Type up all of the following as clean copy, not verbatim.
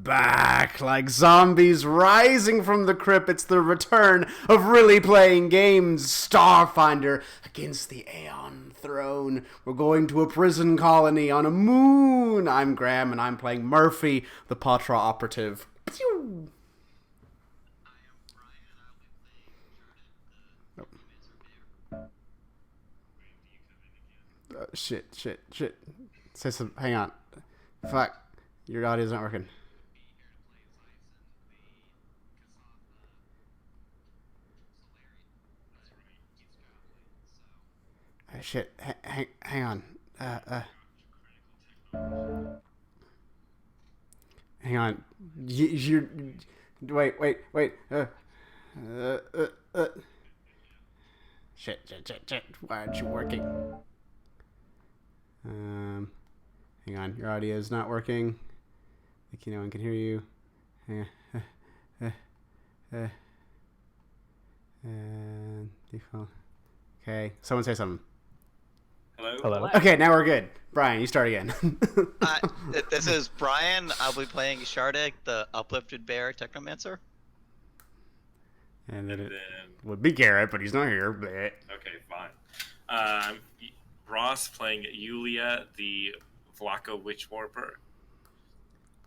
back like zombies rising from the crypt. It's the return of Really Playing Games Starfinder against the Aeon throne. We're going to a prison colony on a moon. I'm Graham, and I'm playing Murphy, the Patra operative. Pew! Shit. Say some. Hang on. Fuck. Your audio's not working. Shit. Hang on. Hang on. You're. Wait. Shit. Why aren't you working? Hang on. Your audio is not working. I think no one can hear you. Default. Okay. Someone say something. Hello. Okay, now we're good. Brian, you start again. This is Brian. I'll be playing Shardik, the uplifted bear technomancer. And then it would be Garrett, but he's not here. Okay, fine. Ross playing Yulia, the Vlaka witch warper.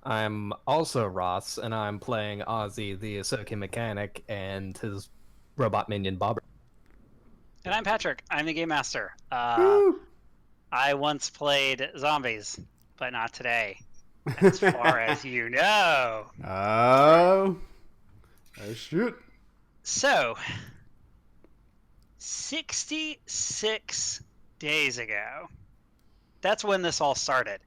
I'm also Ross, and I'm playing Ozzy, the Ahsoka mechanic, and his robot minion Bobber. And I'm Patrick. I'm the game master. I once played zombies, but not today, as far as you know. Oh shit. So, 66 days ago, that's when this all started.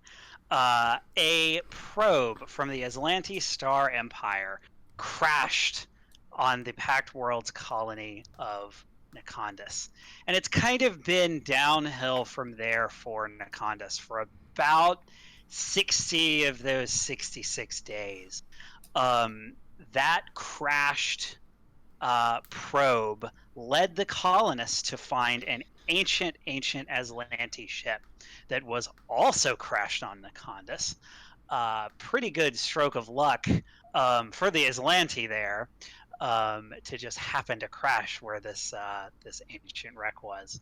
A probe from the Aslanti Star Empire crashed on the Pact Worlds colony of Nakondis. And it's kind of been downhill from there for Nakondis for about 60 of those 66 days. That crashed probe led the colonists to find an ancient Aslanti ship that was also crashed on Nakondis. Pretty good stroke of luck for the Aslanti there. To just happen to crash where this ancient wreck was.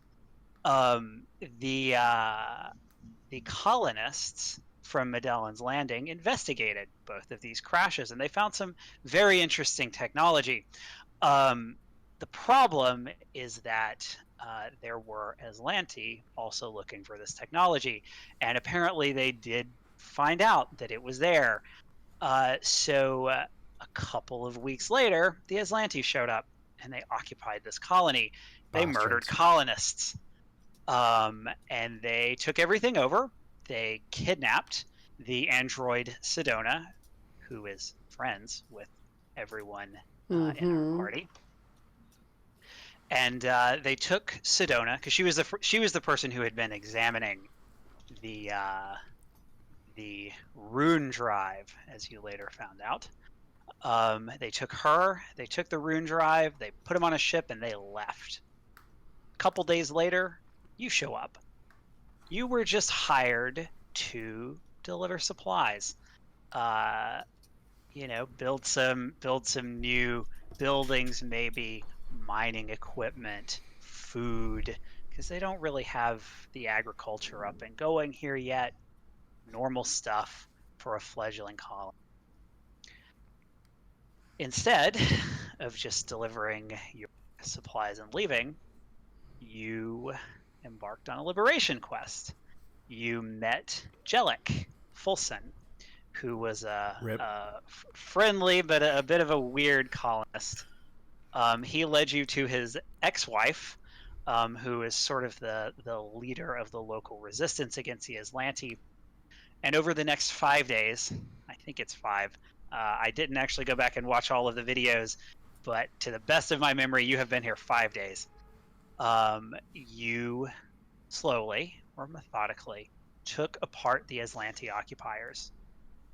The colonists from Magellan's Landing investigated both of these crashes, and they found some very interesting technology. The problem is that there were Aslanti also looking for this technology, and apparently they did find out that it was there. So a couple of weeks later, the Aslanti showed up, and they occupied this colony. They murdered colonists, and they took everything over. They kidnapped the android Cedona, who is friends with everyone in our party. And they took Cedona because she was the person who had been examining the rune drive, as you later found out. They took her, they took the rune drive, they put him on a ship, and they left. A couple days later, you show up. You were just hired to deliver supplies. Build some new buildings, maybe mining equipment, food, because they don't really have the agriculture up and going here yet. Normal stuff for a fledgling colony. Instead of just delivering your supplies and leaving, you embarked on a liberation quest. You met Jellic Fulson, who was a friendly but a bit of a weird colonist. He led you to his ex-wife, who is sort of the leader of the local resistance against the Aslanti. And over the next 5 days, I think it's 5, I didn't actually go back and watch all of the videos, but to the best of my memory, you have been here 5 days. You slowly or methodically took apart the Aslanti occupiers,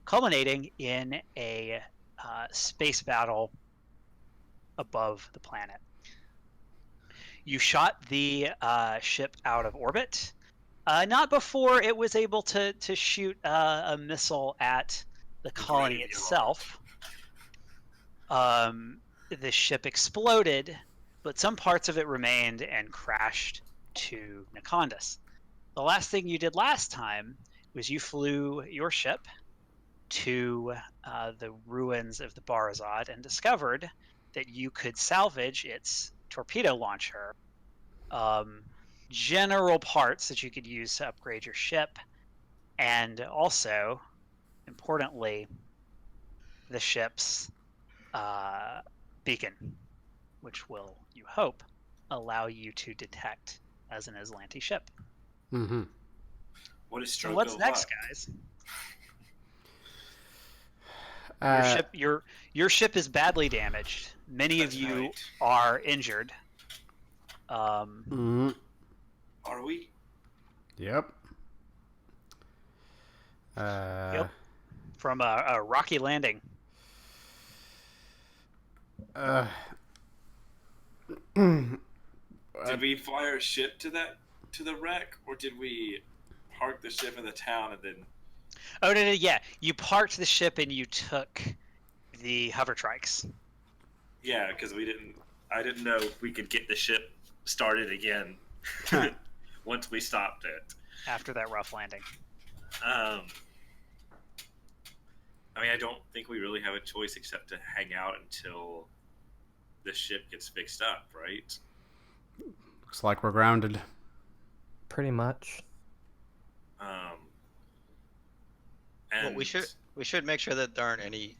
culminating in a space battle above the planet. You shot the ship out of orbit, not before it was able to shoot a missile at the colony itself, the ship exploded, but some parts of it remained and crashed to Nakondis. The last thing you did last time was you flew your ship to the ruins of the Barazad and discovered that you could salvage its torpedo launcher, general parts that you could use to upgrade your ship, and also, importantly, the ship's beacon, which will, you hope, allow you to detect as an Aslanti ship. Mm-hmm. What is So stroke what's of next, luck? guys? Your ship is badly damaged. Many of That's you right. are injured. Mm-hmm. Are we? Yep. Yep. From a rocky landing. Did we fly our ship to the wreck, or did we park the ship in the town and then? Oh no, yeah. You parked the ship and you took the hover trikes. Yeah, because I didn't know if we could get the ship started again once we stopped it. After that rough landing. I mean, I don't think we really have a choice except to hang out until the ship gets fixed up, right? Looks like we're grounded. Pretty much. And Well, we should make sure that there aren't any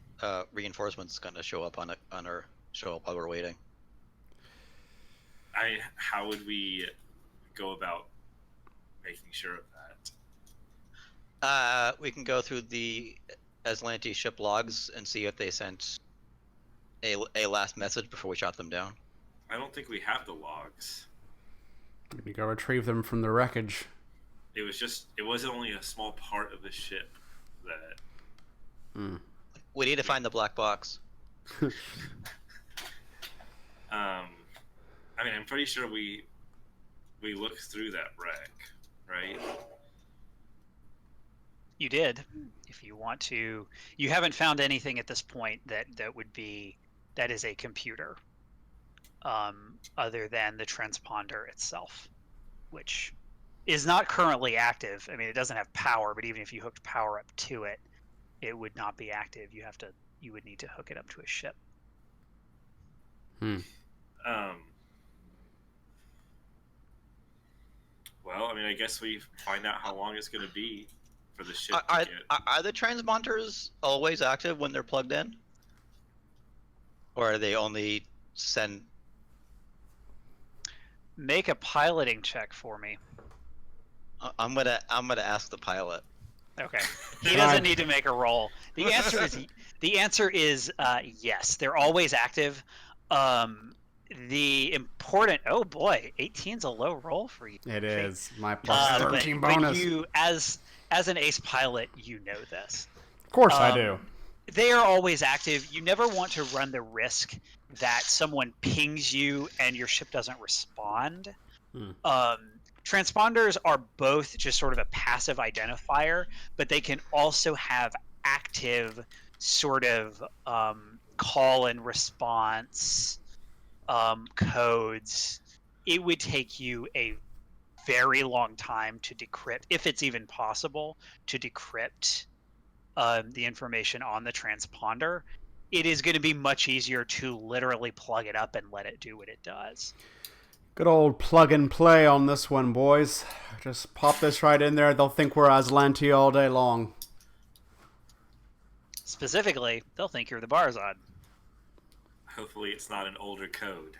reinforcements going to show up while we're waiting. how would we go about making sure of that? We can go through the Aslanti ship logs and see if they sent a last message before we shot them down. I don't think we have the logs. Maybe go retrieve them from the wreckage. It wasn't only a small part of the ship that. We need to find the black box. I mean, I'm pretty sure we looked through that wreck, right? You did. If you want to, you haven't found anything at this point that is a computer, other than the transponder itself, which is not currently active. I mean, it doesn't have power, but even if you hooked power up to it, it would not be active. You would need to hook it up to a ship. Well, I mean, I guess we find out how long it's going to be for the ship Are to get. the transponders always active when they're plugged in, or are they only send? Make a piloting check for me. I'm gonna ask the pilot. Okay. He doesn't need to make a roll. The answer is yes. They're always active. The important. Oh boy, 18's a low roll for you. It is. My plus 13 but bonus. you, as an ace pilot, you know this. Of course I do. They are always active. You never want to run the risk that someone pings you and your ship doesn't respond. Transponders are both just sort of a passive identifier, but they can also have active sort of call and response codes. It would take you a very long time to decrypt, if it's even possible, to decrypt the information on the transponder. It is going to be much easier to literally plug it up and let it do what it does. Good old plug and play on this one, boys. Just pop this right in there. They'll think we're Aslanti all day long. Specifically, they'll think you're the Barzad. Hopefully, it's not an older code.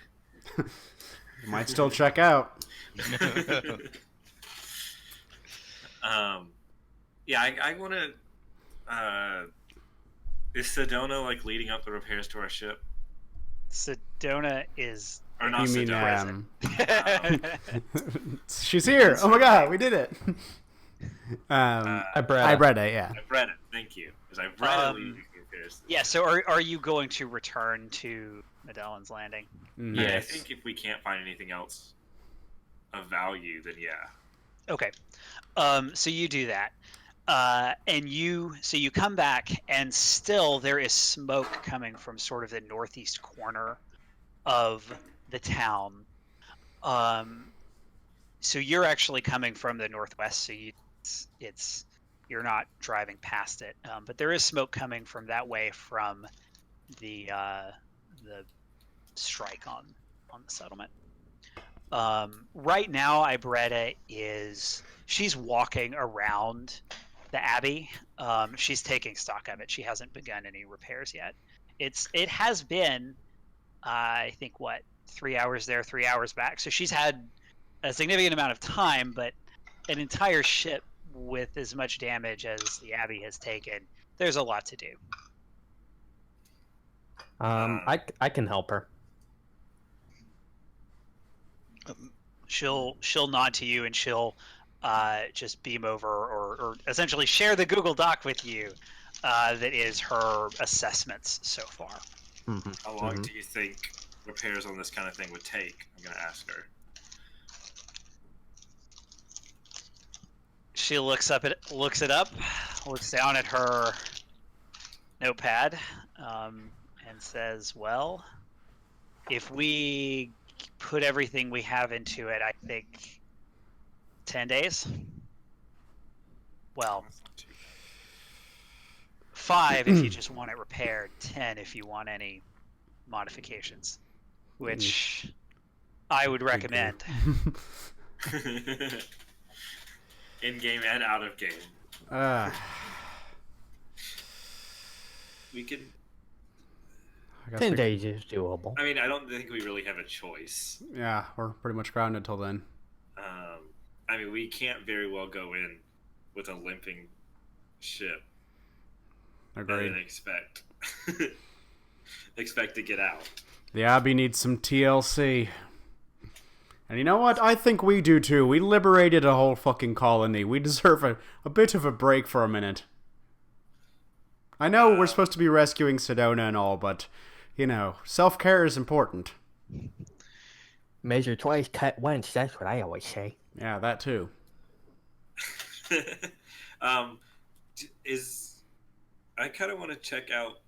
You might still check out. Yeah, I want to. Is Cedona like leading up the repairs to our ship? Sedona is. Or not You mean, Sedona. she's here. Oh my god, we did it. Ibretta, yeah. Ibretta, thank you. Because Ibretta leading the repairs. Yeah, so are you going to return to Medellин's Landing? I think if we can't find anything else of value, then yeah. Okay. So you do that. And you come back, and still there is smoke coming from sort of the northeast corner of the town. So you're actually coming from the northwest, so it's you're not driving past it, but there is smoke coming from that way from the strike on the settlement. Right now, Ibretta she's walking around the abbey. She's taking stock of it. She hasn't begun any repairs yet. It has been, I think, 3 hours there, 3 hours back. So she's had a significant amount of time, but an entire ship with as much damage as the abbey has taken, there's a lot to do. I can help her. She'll nod to you, and she'll just beam over or essentially share the Google Doc with you. That is her assessments so far. How long do you think repairs on this kind of thing would take? I'm gonna ask her. She looks it up, looks down at her notepad, and says, "Well, if we put everything we have into it, I think 10 days. Well, 5 if you just want it repaired, 10 if you want any modifications, which I would recommend." In game and out of game. We could. 10 days is doable. I mean, I don't think we really have a choice. Yeah, we're pretty much grounded till then. I mean, we can't very well go in with a limping ship. Agreed. And expect to get out. The Abbey needs some TLC. And you know what? I think we do too. We liberated a whole fucking colony. We deserve a bit of a break for a minute. I know we're supposed to be rescuing Cedona and all, but, you know, self-care is important. Measure twice, cut once. That's what I always say. Yeah, that too. I kind of want to check out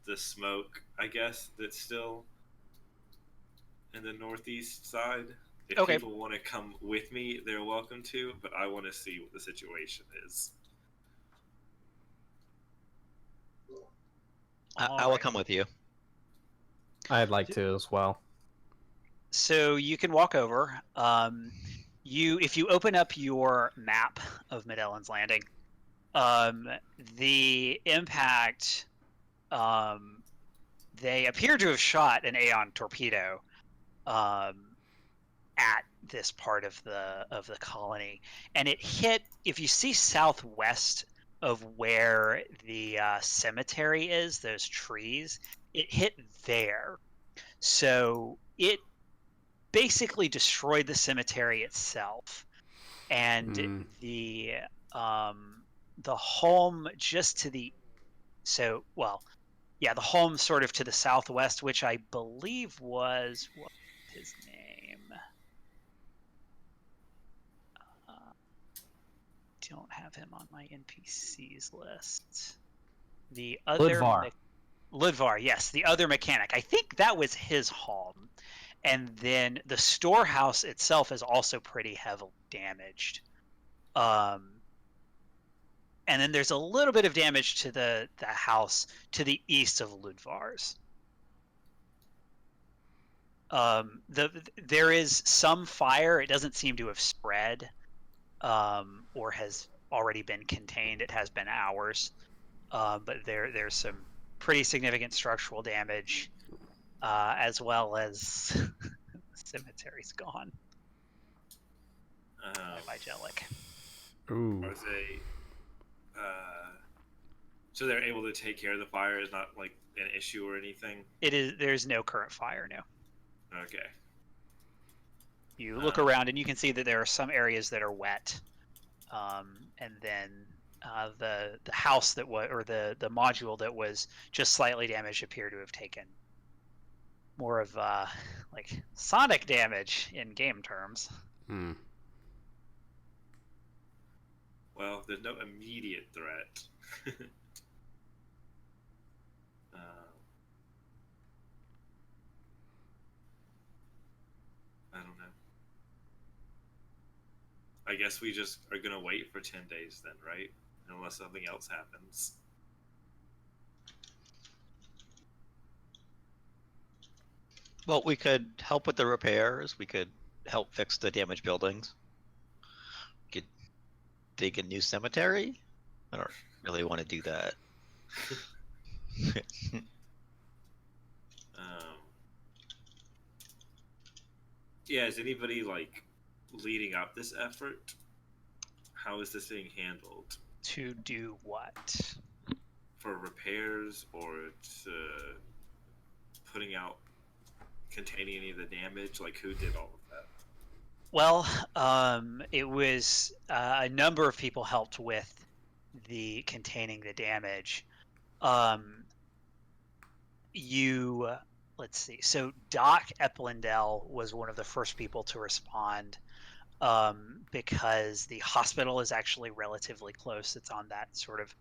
the smoke, I guess, that's still in the northeast side. If people want to come with me, they're welcome to, but I want to see what the situation is. I will come with you. I'd like to as well. So you can walk over. If you open up your map of Mid-Ellen's Landing, the impact, they appear to have shot an Aeon torpedo at this part of the colony, and it hit. If you see southwest of where the cemetery is, those trees, it hit there. So it basically destroyed the cemetery itself, and the home just to the the home sort of to the southwest, which I believe was his name. Don't have him on my NPCs list. The other Ludvar, yes, the other mechanic. I think that was his home. And then the storehouse itself is also pretty heavily damaged. And then there's a little bit of damage to the house to the east of Ludvar's. There is some fire. It doesn't seem to have spread or has already been contained. It has been hours. But there's some pretty significant structural damage, as well as the cemetery's gone. By Jellic. Ooh. Are they? So they're able to take care of the fire? Is not like an issue or anything? It is. There's no current fire. No. Okay. You look around and you can see that there are some areas that are wet, and then the house that was, or the module that was just slightly damaged, appear to have taken more of like sonic damage in game terms. Well, there's no immediate threat. I don't know. I guess we just are gonna wait for 10 days then, right? Unless something else happens. Well, we could help with the repairs. We could help fix the damaged buildings. We could dig a new cemetery. I don't really want to do that. Yeah, is anybody like leading up this effort? How is this being handled? To do what? For repairs or to putting out, containing any of the damage? Like, who did all of that? Well, it was a number of people helped with the containing the damage. Let's see. So Doc Eplendell was one of the first people to respond, because the hospital is actually relatively close. It's on that sort of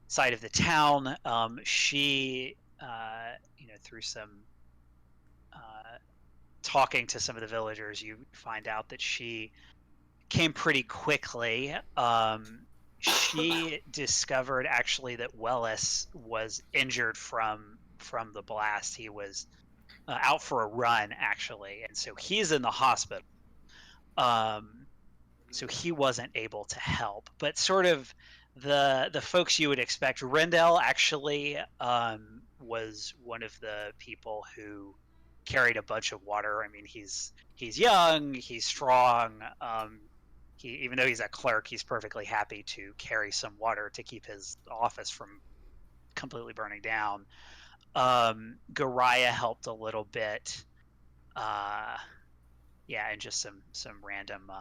side of the town. She, through some talking to some of the villagers, you find out that she came pretty quickly. She discovered actually that Wellis was injured from the blast. He was out for a run actually, and so he's in the hospital. So he wasn't able to help, but sort of the folks you would expect. Rendell actually was one of the people who carried a bunch of water. I mean, he's young, he's strong. Even though he's a clerk, he's perfectly happy to carry some water to keep his office from completely burning down. Gariah helped a little bit. Yeah, and just some random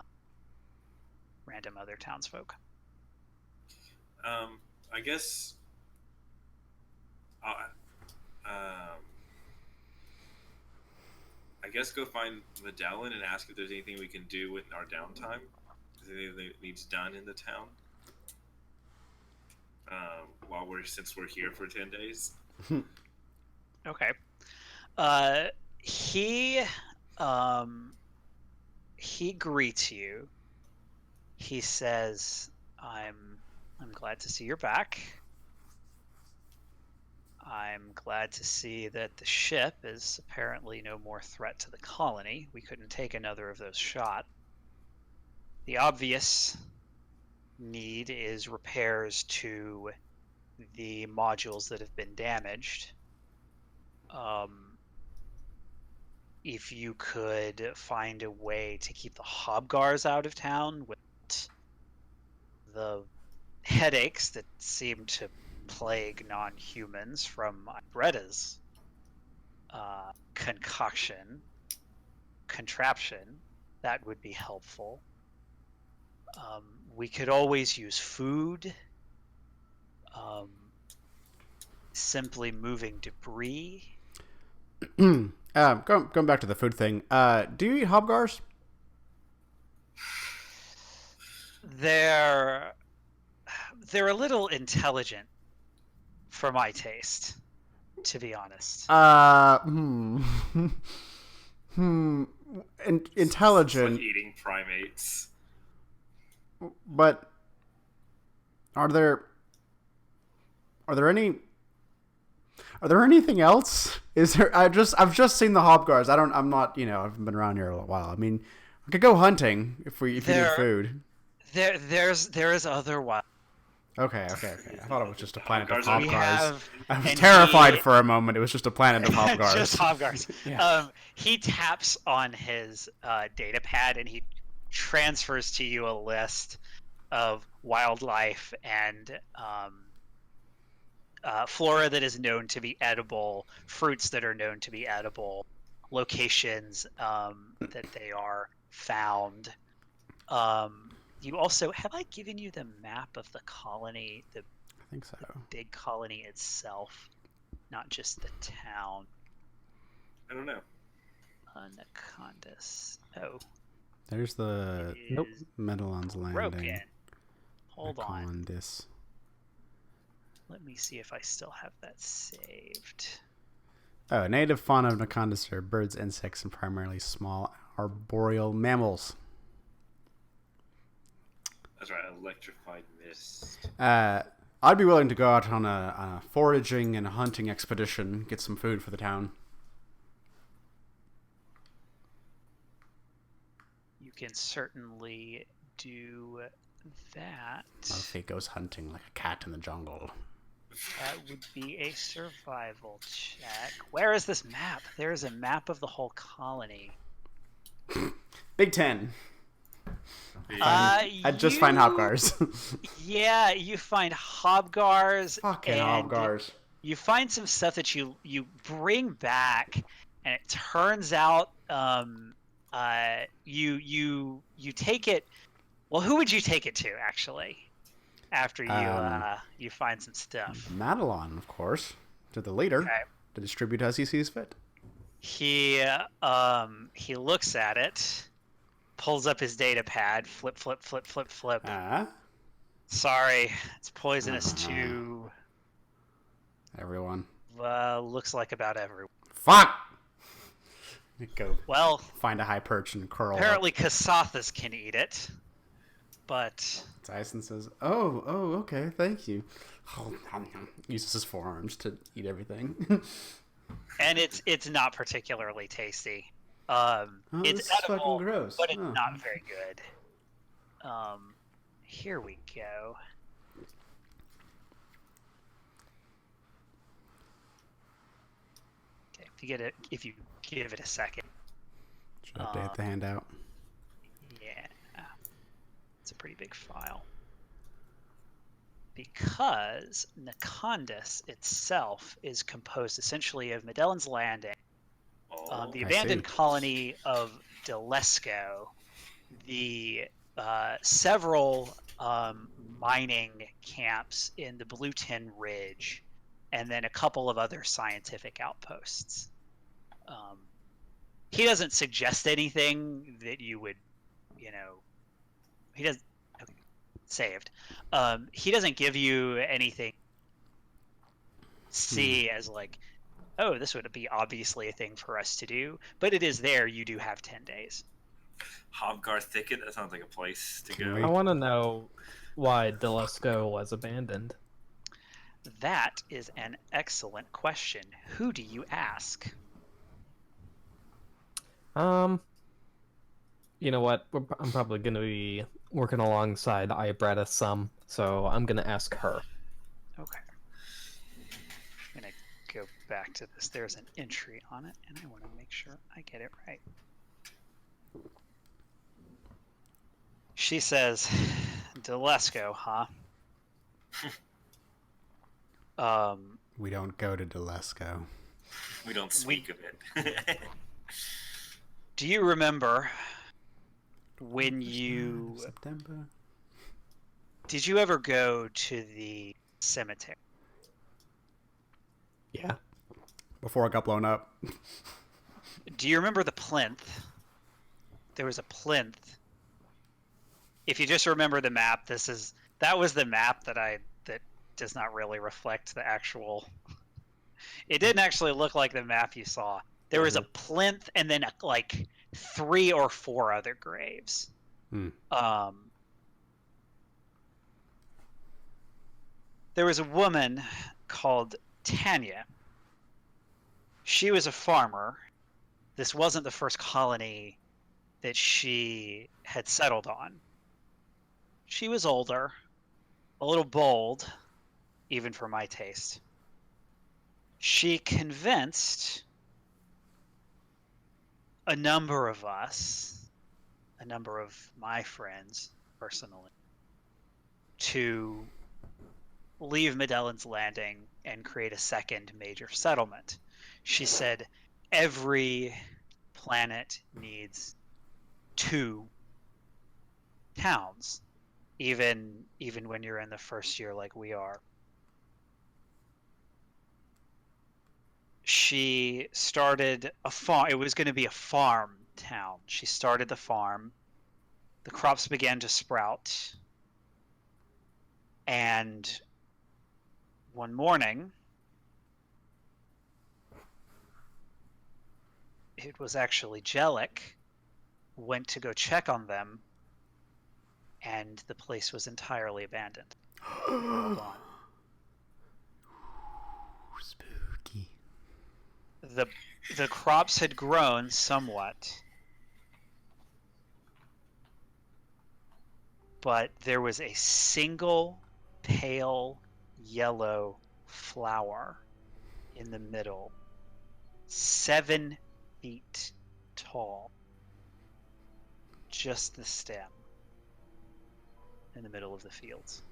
other townsfolk. I guess. I guess go find Medellin and ask if there's anything we can do with our downtime. Is there anything that needs done in the town? Since we're here for 10 days. Okay. He greets you. He says, I'm glad to see you're back. I'm glad to see that the ship is apparently no more threat to the colony. We couldn't take another of those shot. The obvious need is repairs to the modules that have been damaged. If you could find a way to keep the Hobgars out of town with the headaches that seem to plague non-humans from Bretta's contraption, that would be helpful. We could always use food. Simply moving debris. Going back to the food thing. Do you eat hobgars? They're a little intelligent for my taste, to be honest. Intelligent. It's like eating primates. But are there anything else? Is there? I've just seen the hobgars. I haven't been around here a while. I mean, we could go hunting if you need food. There is other wild. Okay. I thought it was just a planet of Hobgars. hobgars. I was terrified for a moment. It was just a planet of hobgars. Just hobgars. Yeah. He taps on his data pad and he transfers to you a list of wildlife and flora that is known to be edible, fruits that are known to be edible, locations that they are found. You also, have I given you the map of the colony, I think so. The big colony itself, not just the town? I don't know. Nakondis. Oh. There's the Medallon's landing. Broken. Hold on. Nakondis. Let me see if I still have that saved. Oh, native fauna of Nakondis are birds, insects, and primarily small arboreal mammals. That's right, electrified mist. I'd be willing to go out on a foraging and hunting expedition, get some food for the town. You can certainly do that. Our fate goes hunting like a cat in the jungle. That would be a survival check. Where is this map? There is a map of the whole colony. Big 10. I just find hobgars. Yeah, you find hobgars. Fucking and hobgars. You find some stuff that you bring back, and it turns out you take it. Well, who would you take it to actually? After you find some stuff. Madelon, of course, to the leader, Okay. to distribute as he sees fit. He looks at it, pulls up his data pad, flip. Sorry, it's poisonous to Everyone. looks like about everyone. Fuck! Go Well, find a high perch and curl apparently up. Kasathas can eat it, but Tyson says, oh, okay, thank you. Uses his forearms to eat everything. and it's not particularly tasty. This It's is edible, fucking gross. but it's Oh. not very good. Here we go. Okay, if you give it a second. Should update the handout. Yeah, it's a pretty big file. Because Nakondis itself is composed essentially of Medellин's Landing, the abandoned colony of Delesco, the several mining camps in the Blue Tin Ridge, and then a couple of other scientific outposts. He doesn't suggest anything that you would, he does. Okay, saved. He doesn't give you anything. See as like, oh, this would be obviously a thing for us to do, but it is there. You do have 10 days. Hobgar Thicket, that sounds like a place to go. I want to know why Delesco was abandoned. That is an excellent question. Who do you ask? You know what? I'm probably going to be working alongside Ibretta some, so I'm going to ask her. Okay. I'm going to go back to this. There's an entry on it, and I want to make sure I get it right. She says, Delesco, huh? We don't go to Delesco. We don't speak of it. Do you remember when you... September? Did you ever go to the cemetery? Yeah. Before it got blown up. Do you remember the plinth? There was a plinth. If you just remember the map, that was the map that does not really reflect the actual. It didn't actually look like the map you saw. There was a plinth and then like 3 or 4 other graves. There was a woman called Tanya. She was a farmer. This wasn't the first colony that she had settled on. She was older, a little bold, even for my taste. She convinced a number of us, a number of my friends personally, to leave Medellин's Landing and create a second major settlement. She said every planet needs 2 towns, even when you're in the first year like we are. She started a farm. It was going to be a farm town. She started the farm. The crops began to sprout. And one morning, it was actually Jellic, went to go check on them, and the place was entirely abandoned. They were all gone. Spooky. The crops had grown somewhat, but there was a single pale yellow flower in the middle, 7 feet tall. Just the stem in the middle of the fields.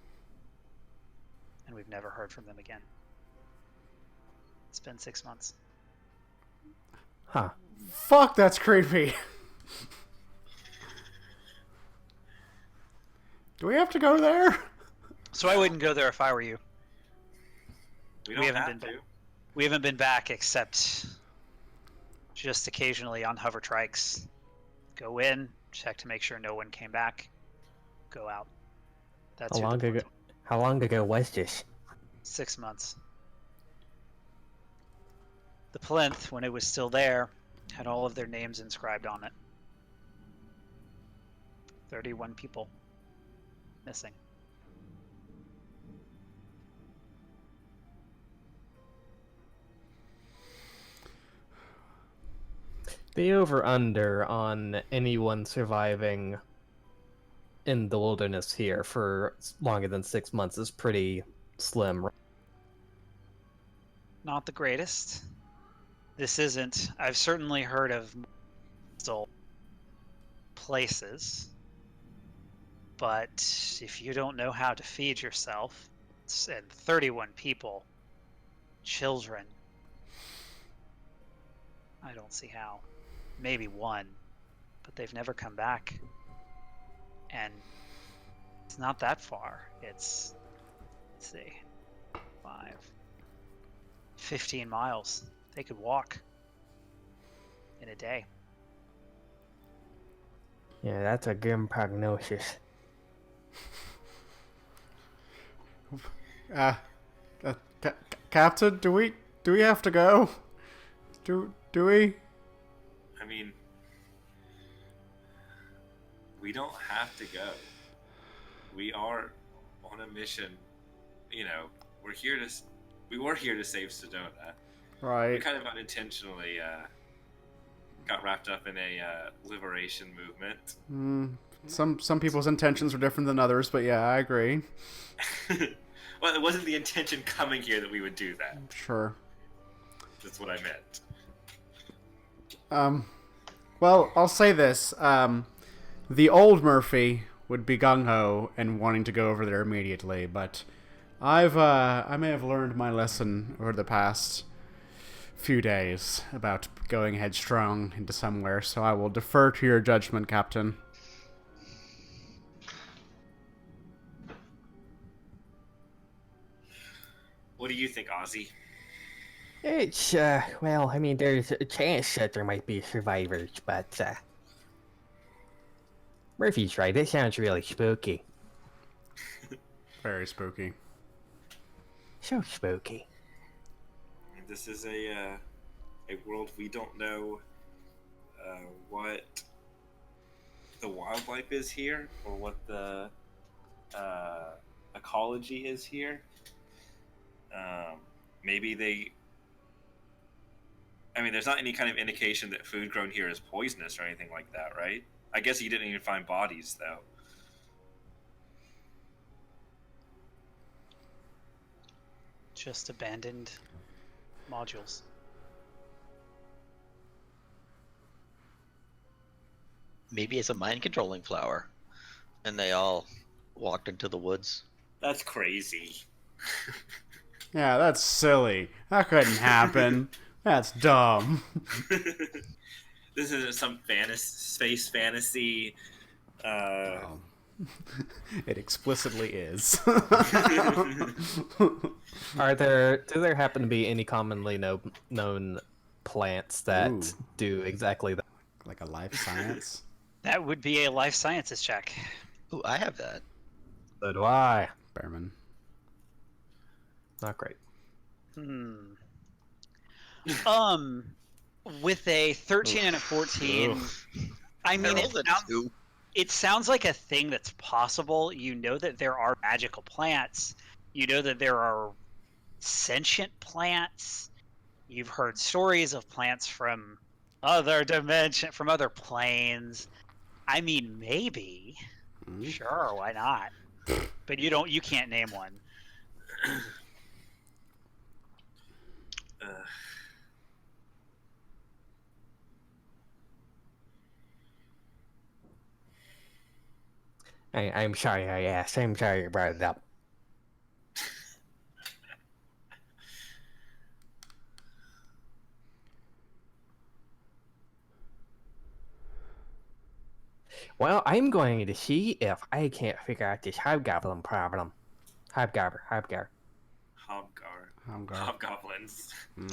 And we've never heard from them again. It's been 6 months. Huh. Fuck, that's creepy. Do we have to go there? So I wouldn't go there if I were you. We don't have to. We haven't been back except just occasionally on hover trikes. Go in, check to make sure no one came back. Go out. That's How long ago was this? 6 months. The plinth, when it was still there, had all of their names inscribed on it. 31 people missing. The over-under on anyone surviving in the wilderness here for longer than 6 months is pretty slim. Not the greatest. This isn't. I've certainly heard of still places, but if you don't know how to feed yourself, and 31 people, children, I don't see how. Maybe one, but they've never come back. And it's not that far. It's, let's see, 15 miles. They could walk in a day. Yeah, that's a grim prognosis. Captain, do we have to go? Do we? I mean, we don't have to go. We are on a mission. You know, we were here to save Cedona. Right. We kind of unintentionally got wrapped up in a liberation movement. Some people's intentions are different than others, but yeah, I agree. Well, it wasn't the intention coming here that we would do that. Sure. That's what I meant. Well, I'll say this. The old Murphy would be gung-ho and wanting to go over there immediately, but I may have learned my lesson over the past few days about going headstrong into somewhere, so I will defer to your judgment, Captain. What do you think, Ozzy? It's, well, I mean, there's a chance that there might be survivors, but, Murphy's right, it sounds really spooky. Very spooky. So spooky. This is a world we don't know what the wildlife is here or what the ecology is here. Maybe there's not any kind of indication that food grown here is poisonous or anything like that, right? I guess you didn't even find bodies, though. Just abandoned modules. Maybe it's a mind-controlling flower, and they all walked into the woods. That's crazy. Yeah, that's silly. That couldn't happen. That's dumb. This isn't some space fantasy. It explicitly is. Do there happen to be any commonly known plants that do exactly that? Like a life science? That would be a life sciences check. Ooh, I have that. So do I. Behrman. Not great. With a 13 and a 14, I mean, it sounds like a thing that's possible. You know that there are magical plants. You know that there are sentient plants. You've heard stories of plants from other from other planes. I mean, maybe. Sure, why not? But you can't name one. I'm sorry I asked. I'm sorry you brought it up. Well, I'm going to see if I can't figure out this hobgoblin problem. Hobgoblins.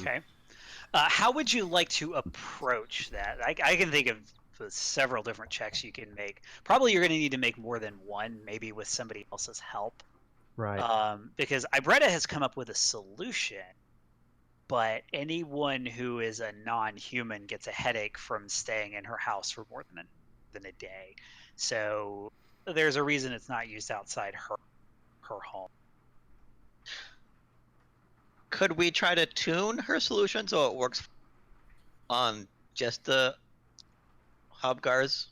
Okay. How would you like to approach that? I can think of several different checks you can make. Probably you're going to need to make more than one, maybe with somebody else's help. Right. Because Ibretta has come up with a solution, but anyone who is a non-human gets a headache from staying in her house for more than a day. So there's a reason it's not used outside her home. Could we try to tune her solution so it works on just the Hobgars?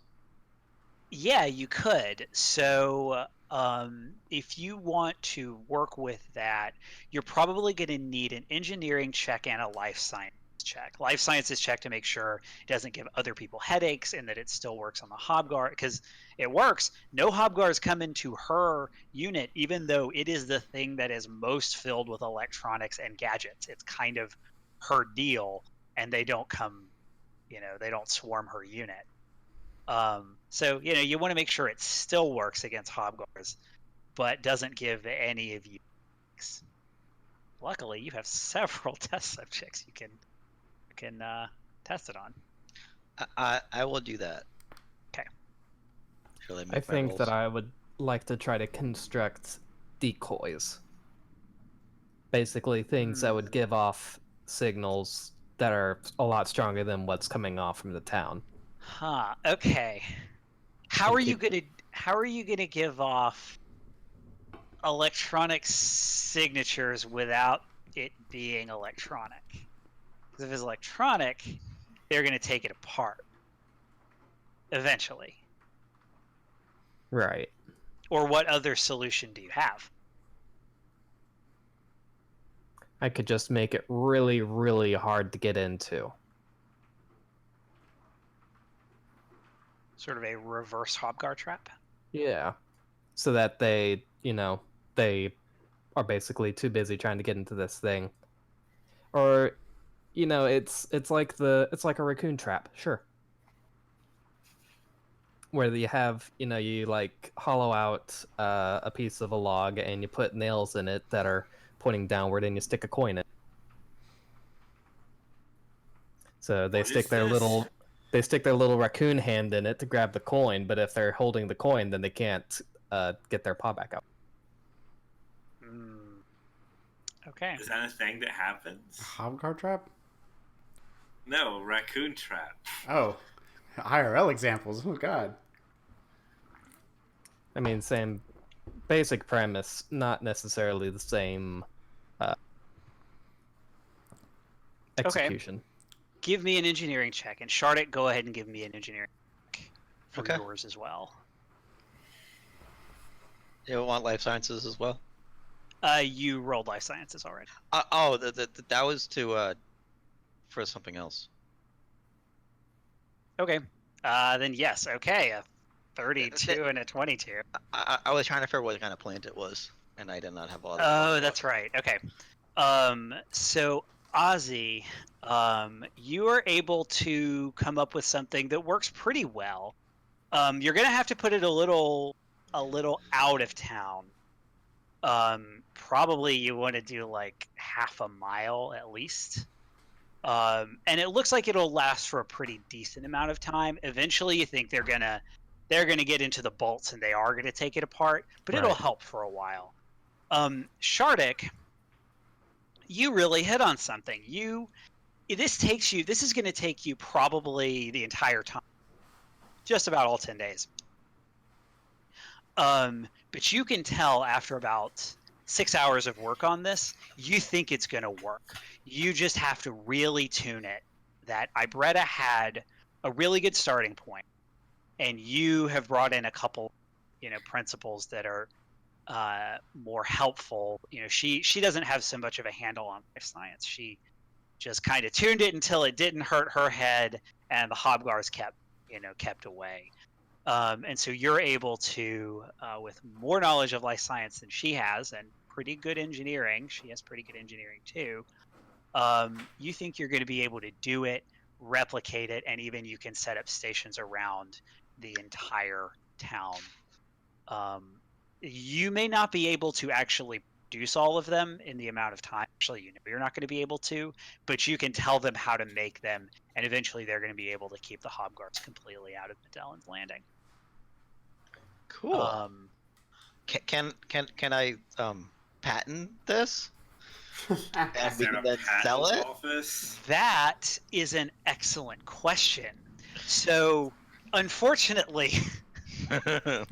Yeah, you could. So if you want to work with that, you're probably going to need an engineering check and a life science check. Life sciences check to make sure it doesn't give other people headaches and that it still works on the Hobgar, because it works. No Hobgars come into her unit, even though it is the thing that is most filled with electronics and gadgets. It's kind of her deal, and they don't come, they don't swarm her unit. So you want to make sure it still works against Hobgars, but doesn't give any of you. Luckily, you have several test subjects you can test it on. I will do that. Okay. I think that I would like to try to construct decoys. Basically, things that would give off signals that are a lot stronger than what's coming off from the town. Huh. Okay. How are you gonna give off electronic signatures without it being electronic? Because if it's electronic, they're gonna take it apart eventually. Right. Or what other solution do you have? I could just make it really, really hard to get into. Sort of a reverse Hobgar trap? Yeah. So that they are basically too busy trying to get into this thing. Or, it's like a raccoon trap, sure. Where you have, you like hollow out a piece of a log and you put nails in it that are pointing downward and you stick a coin in it. So they stick their little raccoon hand in it to grab the coin, but if they're holding the coin, then they can't get their paw back up. Okay. Is that a thing that happens? Hobgar trap? No, raccoon trap. Oh, IRL examples. Oh god. I mean, same basic premise, not necessarily the same execution. Okay. Give me an engineering check, and Shardik, go ahead and give me an engineering check for yours as well. You want life sciences as well? You rolled life sciences already. That was for something else. Okay. Then yes. Okay. A 32 and a 22. I was trying to figure out what kind of plant it was, and I did not have all that. Oh, that's right. Okay. So Ozzy, you are able to come up with something that works pretty well. You're gonna have to put it a little out of town. Probably you want to do like half a mile at least. And it looks like it'll last for a pretty decent amount of time. Eventually, you think they're gonna get into the bolts and they are gonna take it apart, but it'll help for a while. Shardik, You really hit on something. This is going to take you probably the entire time, just about all 10 days. But you can tell after about 6 hours of work on this, you think it's going to work. You just have to really tune it. That Ibretta had a really good starting point, and you have brought in a couple, principles that are more helpful. She doesn't have so much of a handle on life science. She just kind of tuned it until it didn't hurt her head, and the hobgars kept away. And so you're able to, with more knowledge of life science than she has, and pretty good engineering, she has pretty good engineering too. You think you're going to be able to do it, replicate it, and even you can set up stations around the entire town. You may not be able to actually produce all of them in the amount of time. Actually, you're not going to be able to, but you can tell them how to make them, and eventually they're going to be able to keep the hobguards completely out of Magellan's Landing. Cool. Can I patent this? And we can then sell it? Office? That is an excellent question. So, unfortunately, the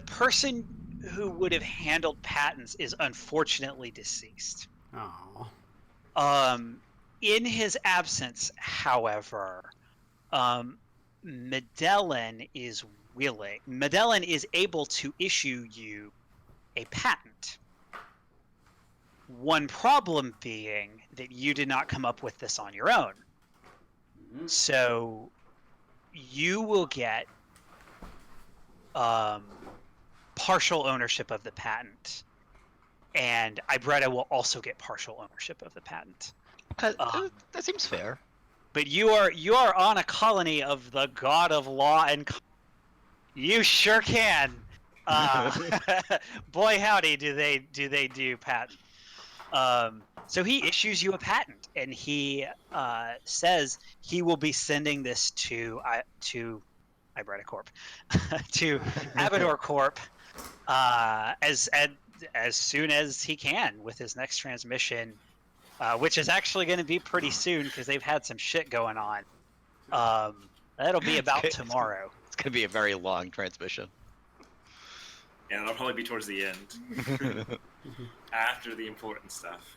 person who would have handled patents is unfortunately deceased. Oh. In his absence, however, Magellan is able to issue you a patent. One problem being that you did not come up with this on your own. Mm-hmm. So you will get partial ownership of the patent, and Ibretta will also get partial ownership of the patent. That seems fair. But you are on a colony of the god of law, and you sure can. Boy howdy, do they do patent. So he issues you a patent, and he says he will be sending this to Ibretta Corp, to Abador Corp, as soon as he can with his next transmission, which is actually going to be pretty soon because they've had some shit going on. That'll be about tomorrow. It's going to be a very long transmission. Yeah, that'll probably be towards the end. After the important stuff.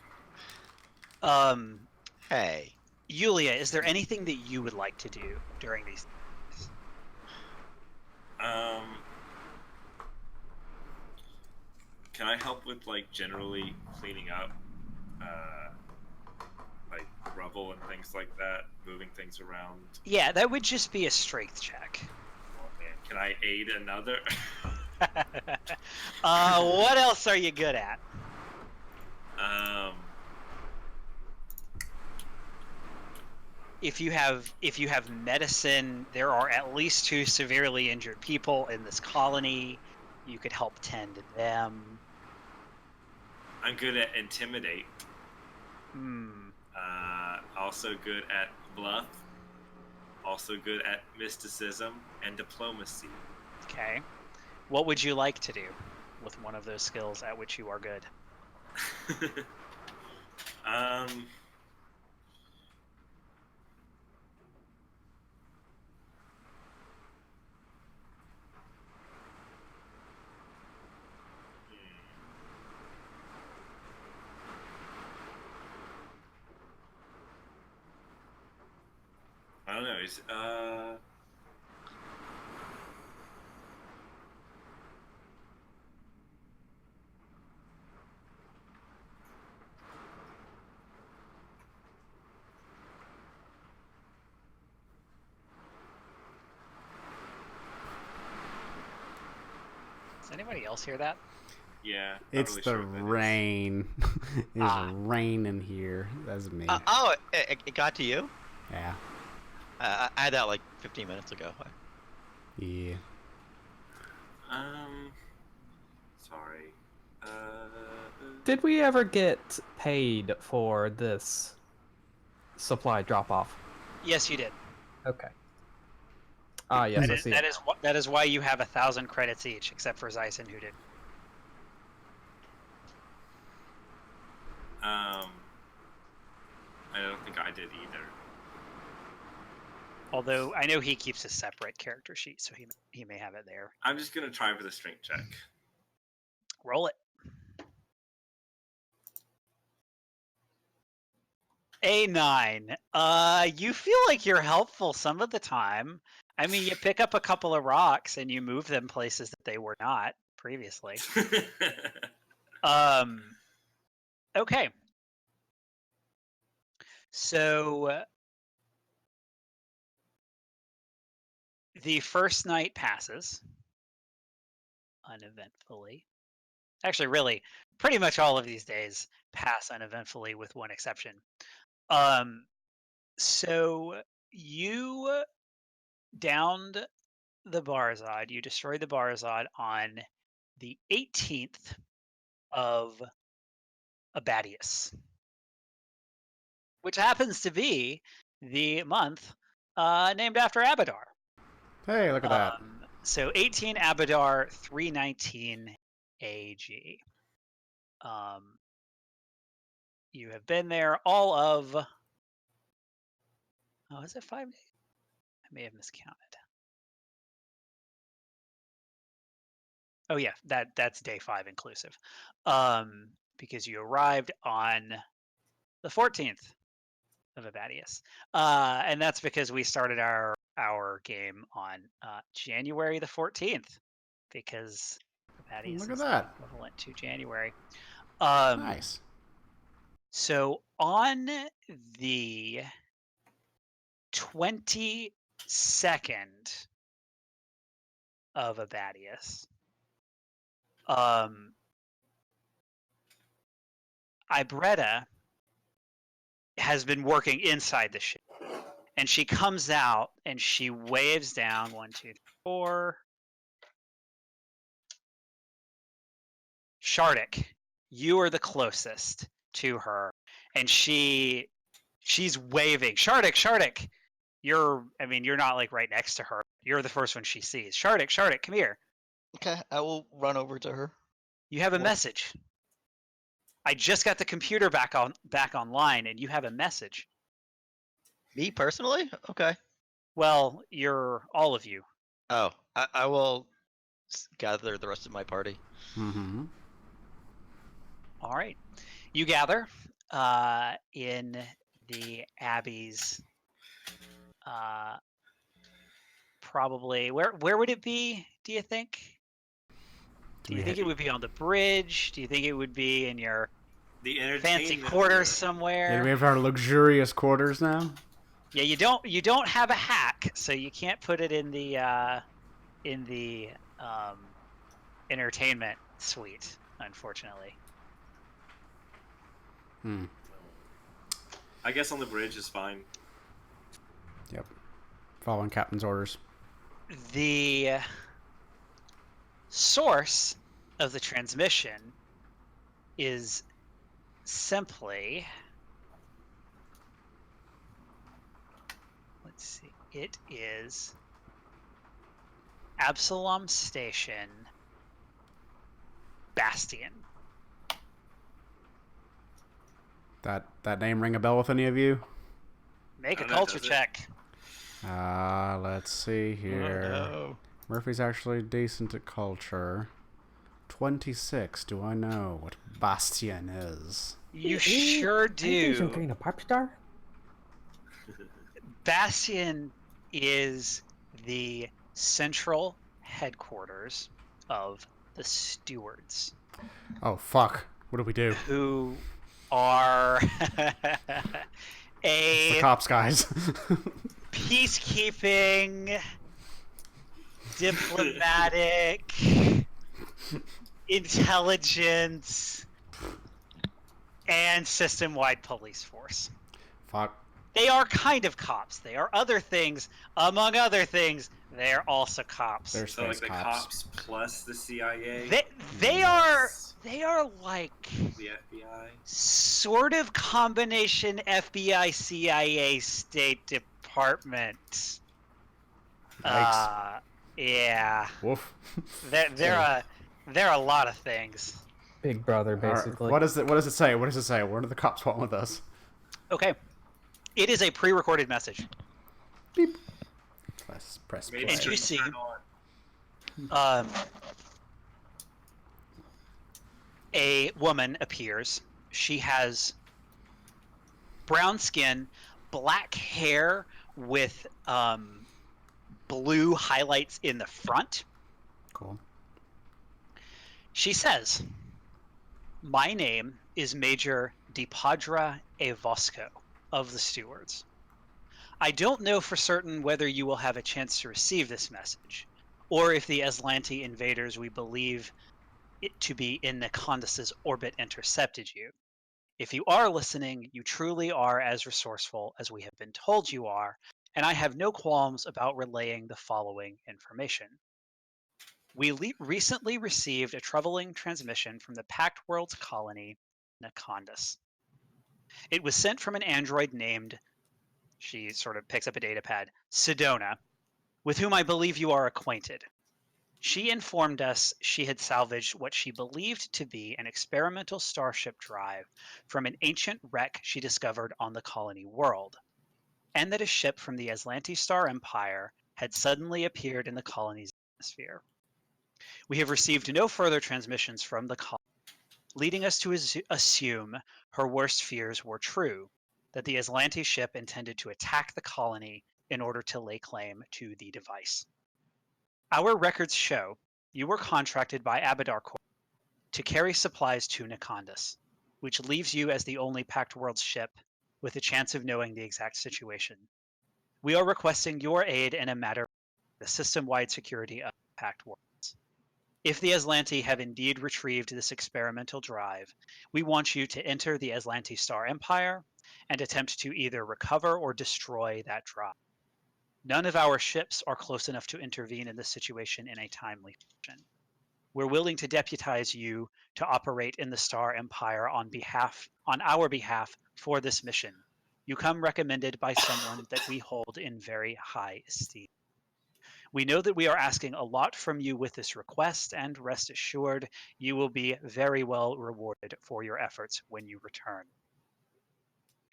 Hey. Yulia, is there anything that you would like to do during these days? Can I help with, generally cleaning up, rubble and things like that? Moving things around? Yeah, that would just be a strength check. Oh, man. Can I aid another? What else are you good at? If you have medicine, there are at least 2 severely injured people in this colony. You could help tend to them. I'm good at intimidate. Also good at bluff. Also good at mysticism and diplomacy. Okay. What would you like to do with one of those skills at which you are good? I don't know. Does anybody else hear that? Yeah. It's really the rain. It's raining here. That's me. It got to you? Yeah. I had that 15 minutes ago. Yeah. Sorry. Did we ever get paid for this supply drop-off? Yes, you did. Okay. Yes, that is why you have 1,000 credits each, except for Zyson, who did. it either. Although I know he keeps a separate character sheet, so he may have it there. I'm just gonna try for the strength check. Roll it. A9. You feel like you're helpful some of the time. I mean, you pick up a couple of rocks and you move them places that they were not previously. Okay. So the first night passes uneventfully. Actually, really, pretty much all of these days pass uneventfully with one exception. So you downed the Barzod. You destroyed the Barzod on the 18th of Abadius, which happens to be the month named after Abadar. Hey, look at that. So 18 Abadar, 319 AG. You have been there all of... Oh, is it 5 days? I may have miscounted. Oh yeah, that's day 5 inclusive. Because you arrived on the 14th of Abadius. And that's because we started our game on January the 14th, because Abadius Look at is that. equivalent to January. Nice. So on the 22nd of Abadius, Ibretta has been working inside the ship, and she comes out and she waves down 1, 2, 3, 4. Shardik, you are the closest to her, and she's waving. Shardik, you're not like right next to her. You're the first one she sees. Shardik, come here. Okay, I will run over to her. You have a message. I just got the computer back online, and you have a message. Me personally? Okay. Well, all of you. Oh, I will gather the rest of my party. Mm-hmm. All right. You gather in the Abbey's probably where would it be, do you think? Do you think it would be on the bridge? Do you think it would be in your fancy quarters somewhere? Yeah, we have our luxurious quarters now. Yeah, you don't have a hack, so you can't put it in the entertainment suite, unfortunately. I guess on the bridge is fine. Yep. Following captain's orders. The source of the transmission is simply... Let's see. It is Absalom Station Bastion. That name ring a bell with any of you? Make a culture check. Let's see here. Oh, no. Murphy's actually decent at culture. 26. Do I know what Bastion is? You sure do. Getting a pop star? Bastion is the central headquarters of the stewards. Oh, fuck. What do we do? Who are It's the cops, guys. peacekeeping, diplomatic, intelligence, and system-wide police force. Fuck. They are kind of cops. They are other things. Among other things, they are also cops. They're So like space the cops plus the CIA. They are like The FBI. sort of combination FBI CIA State Department. Yikes. Yeah. Woof. They're a lot of things. Big brother, basically. What does it say? What does it say? What do the cops want with us? Okay. It is a pre-recorded message. Beep. Press Maybe play. And you see, turn on. a woman appears. She has brown skin, black hair with blue highlights in the front. Cool. She says, "My name is Major DiPadra Evosco of the Stewards. I don't know for certain whether you will have a chance to receive this message, or if the Aslanti invaders we believe it to be in Nakondis' orbit intercepted you. If you are listening, you truly are as resourceful as we have been told you are, and I have no qualms about relaying the following information. We recently received a troubling transmission from the Pact World's colony, Nakondis. It was sent from an android named," she sort of picks up a data pad, "Cedona, with whom I believe you are acquainted. She informed us she had salvaged what she believed to be an experimental starship drive from an ancient wreck she discovered on the colony world, and that a ship from the Aslanti Star Empire had suddenly appeared in the colony's atmosphere. We have received no further transmissions from the colony, leading us to assume her worst fears were true, that the Aslanti ship intended to attack the colony in order to lay claim to the device. Our records show you were contracted by Abadar Corp to carry supplies to Nakondis, which leaves you as the only Pact World ship with a chance of knowing the exact situation. We are requesting your aid in a matter of the system-wide security of Pact Worlds. If the Aslanti have indeed retrieved this experimental drive, we want you to enter the Aslanti Star Empire and attempt to either recover or destroy that drive. None of our ships are close enough to intervene in this situation in a timely fashion. We're willing to deputize you to operate in the Star Empire on our behalf for this mission. You come recommended by someone that we hold in very high esteem. We know that we are asking a lot from you with this request, and rest assured, you will be very well rewarded for your efforts when you return.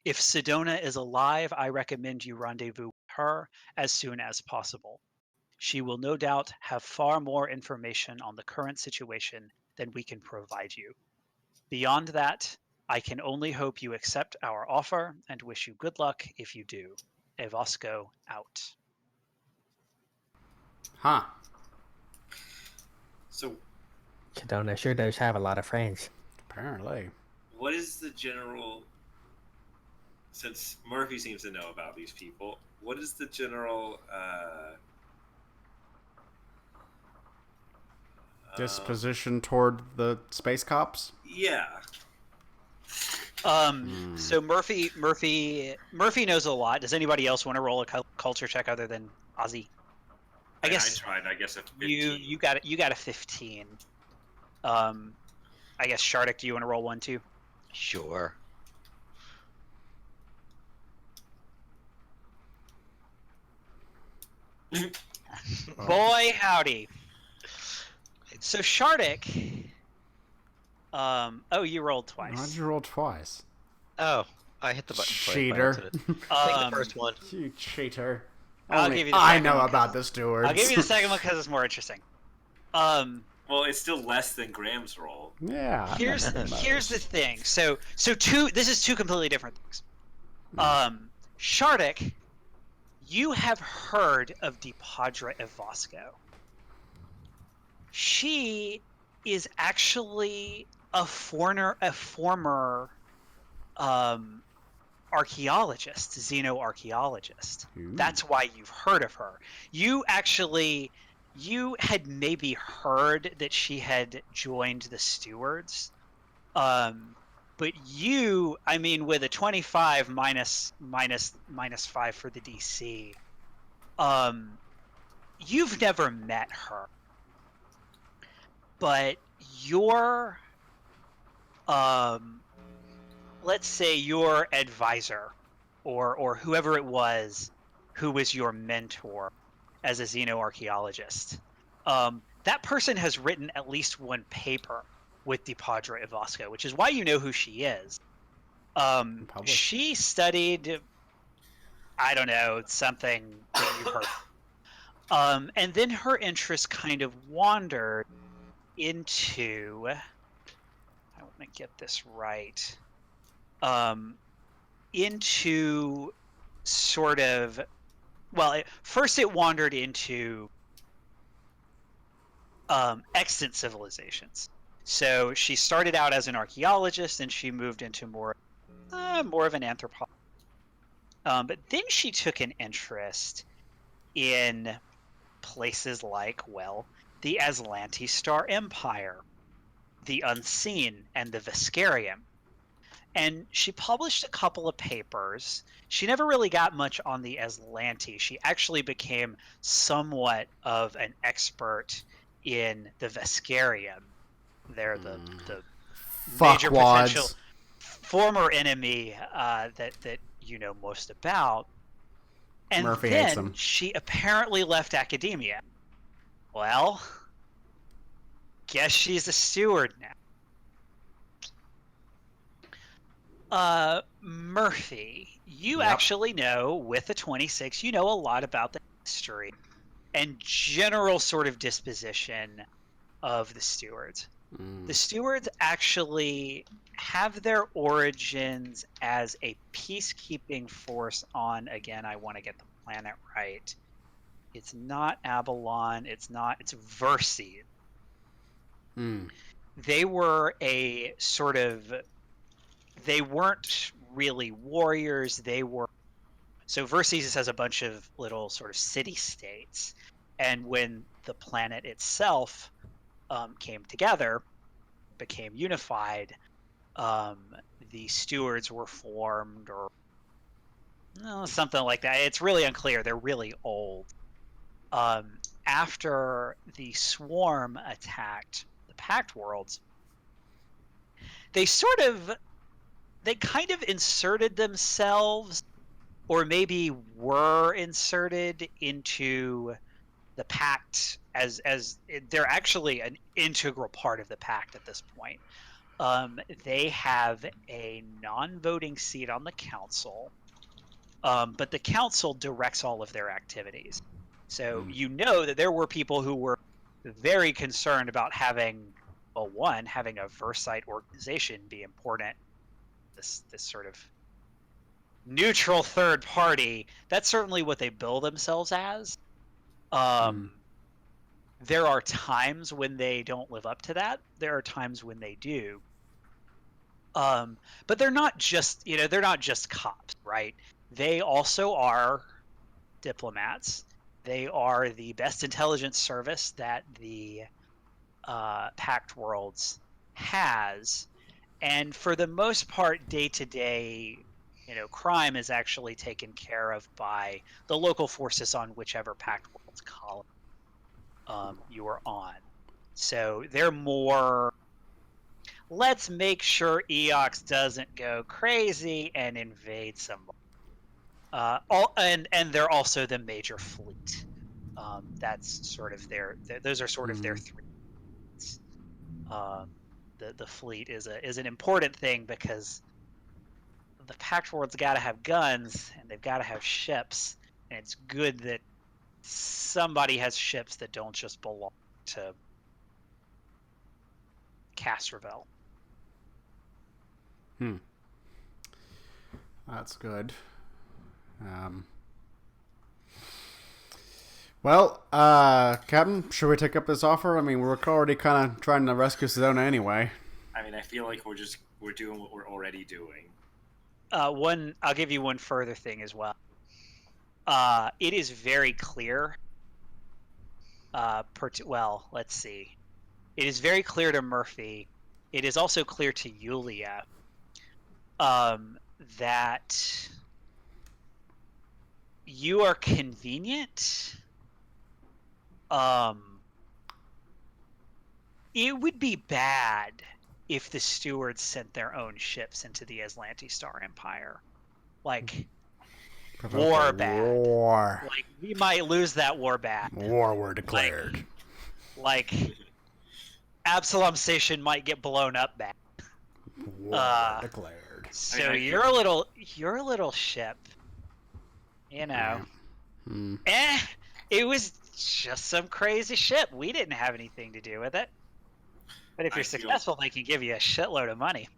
If Cedona is alive, I recommend you rendezvous with her as soon as possible. She will no doubt have far more information on the current situation than we can provide you. Beyond that, I can only hope you accept our offer and wish you good luck if you do. Evosco out." Huh. So, Cedona sure does have a lot of friends. Apparently. what is the general? Since Murphy seems to know about these people, what is the general Disposition toward the space cops? Yeah. So Murphy knows a lot. Does anybody else want to roll a culture check other than Ozzy? I guess I tried. I guess a 15. you got a 15. I guess Shardik, do you want to roll one too? Sure. Boy, howdy. So Shardik, oh, you rolled twice. Why'd you roll twice? Oh, I hit the button. Cheater. Take the first one. You cheater. I'll Only give you the I second know one about the stewards. I'll give you the second one because it's more interesting. Well, it's still less than Graham's roll. Yeah. Here's the thing. So this is two completely different things. Shardik, you have heard of DiPadra Evosco. She is actually a former archaeologist, xenoarchaeologist. That's why you've heard of her. You had maybe heard that she had joined the stewards. But you, I mean, with a 25 minus 5 for the DC, you've never met her. But your, let's say your advisor, or whoever it was who was your mentor as a xenoarchaeologist, that person has written at least one paper with DiPadra Evosco, which is why you know who she is. She studied I don't know, something that you've heard. And then her interest kind of wandered into, I want to get this right, into sort of, well, first it wandered into extant civilizations. So she started out as an archaeologist, and she moved into more of an anthropologist. But then she took an interest in places like, well, the Aslanti Star Empire, the Unseen, and the Vesperium. And she published a couple of papers. She never really got much on the Aslanti. She actually became somewhat of an expert in the Vesperium. They're the major potential former enemy that you know most about. And Murphy hates then them. she apparently left academia. Well, guess she's a steward now. Murphy, you actually know, with the 26, you know a lot about the history and general sort of disposition of the stewards. The stewards actually have their origins as a peacekeeping force on, again, I want to get the planet right. It's not Abalon, it's Verces. They were a sort of, they weren't really warriors, so Verces has a bunch of little sort of city-states, and when the planet itself came together, became unified, the stewards were formed, or something like that. It's really unclear. They're really old. After the swarm attacked the Pact Worlds, they kind of inserted themselves, or maybe were inserted into the Pact as they're actually an integral part of the Pact at this point. They have a non-voting seat on the council, but the council directs all of their activities. So you know that there were people who were very concerned about having a Versite organization be important. This sort of neutral third party. That's certainly what they bill themselves as. There are times when they don't live up to that. There are times when they do. But they're not just, they're not just cops, right? They also are diplomats. They are the best intelligence service that the Pact Worlds has. And for the most part, day-to-day, crime is actually taken care of by the local forces on whichever Pact Worlds colony you are on. So they're more, let's make sure Eox doesn't go crazy and invade somebody. And they're also the major fleet. That's sort of those are sort of their three. The fleet is an important thing because the Pact World's got to have guns and they've got to have ships, and it's good that somebody has ships that don't just belong to Castrovel. That's good. Well, Captain, should we take up this offer? I mean, we're already kind of trying to rescue Cedona anyway. I mean, I feel like we're doing what we're already doing. I'll give you one further thing as well. It is very clear. Let's see. It is very clear to Murphy. It is also clear to Yulia that you are convenient. It would be bad if the stewards sent their own ships into the Aslanti Star Empire. Like, war bad. War. Like, we might lose that war bad. War were declared. Like Absalom Station might get blown up bad. War declared. So your little ship, You know, Hmm. it was just some crazy ship. We didn't have anything to do with it. But if you're successful, they can give you a shitload of money.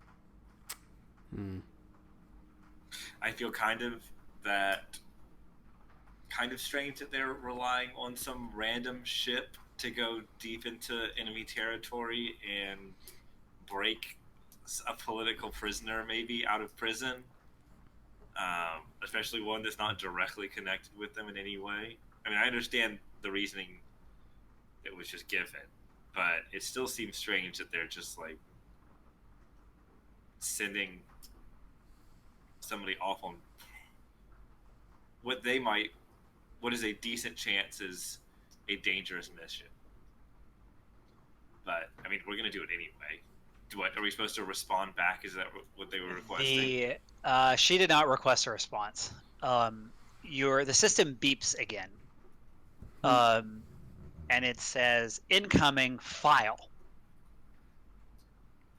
I feel kind of strange that they're relying on some random ship to go deep into enemy territory and break a political prisoner maybe out of prison. Especially one that's not directly connected with them in any way. I mean, I understand the reasoning that was just given, but it still seems strange that they're just like sending somebody off on what is a decent chance is a dangerous mission. But I mean, we're gonna do it anyway. What are we supposed to respond back? Is that what they were requesting? She did not request a response. The system beeps again, and it says incoming file.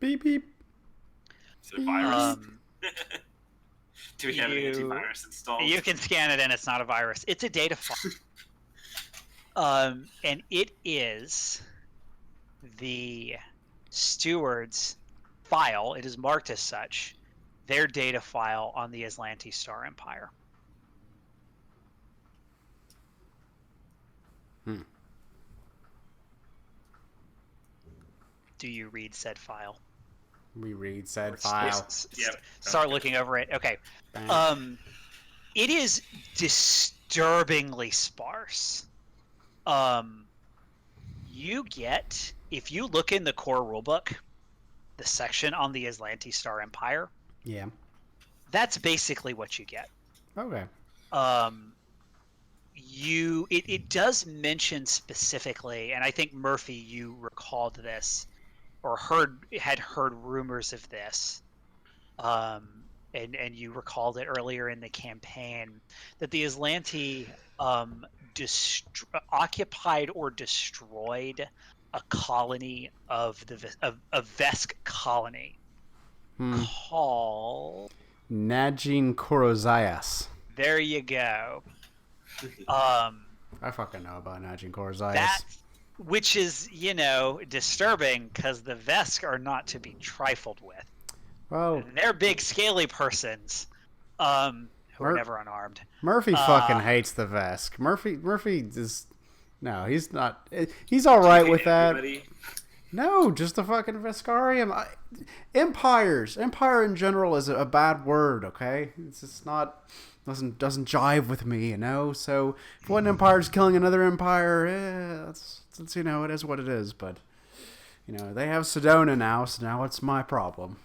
Beep beep. Is it a virus? Do we have an antivirus installed? You can scan it, and it's not a virus. It's a data file. And it is the steward's file. It is marked as such. Their data file on the Aslanti Star Empire. Do you read said file? We read said file. Yep. Start looking over it. Okay. It is disturbingly sparse. You get, if you look in the core rulebook, the section on the Aslanti Star Empire. Yeah. That's basically what you get. Okay. It does mention specifically, and I think Murphy, you recalled this, or had heard rumors of this, and you recalled it earlier in the campaign, that the Aslanti occupied or destroyed a colony of a Vesk colony called Najin Korozayas. There you go. I fucking know about Najin Korozayas. Which is, disturbing because the Vesk are not to be trifled with. Well, they're big, scaly persons who are never unarmed. Murphy fucking hates the Vesk. Murphy is... No, he's not... He's alright with that. Everybody? No, just the fucking Veskarium. Empire in general is a bad word, okay? It's just not... Doesn't jive with me, So if one empire's killing another empire, that's it is what it is. But they have Cedona now, so now it's my problem.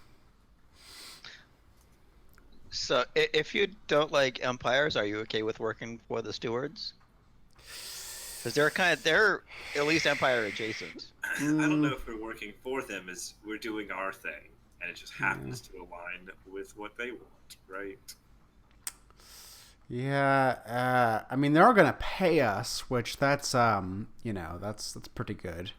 So if you don't like empires, are you okay with working for the stewards? Because they're at least empire adjacent. I don't know if we're working for them, as we're doing our thing, and it just happens to align with what they want, right? Yeah, I mean, they're gonna pay us, which that's that's pretty good.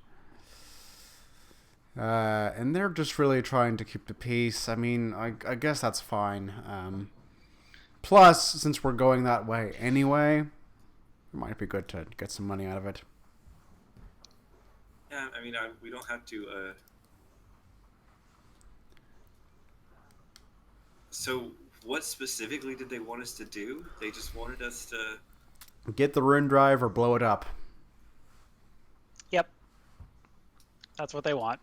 And they're just really trying to keep the peace. I mean, I guess that's fine. Plus, since we're going that way anyway, it might be good to get some money out of it. Yeah, I mean, we don't have to. So, what specifically did they want us to do? They just wanted us to get the rune drive or blow it up. Yep, that's what they want.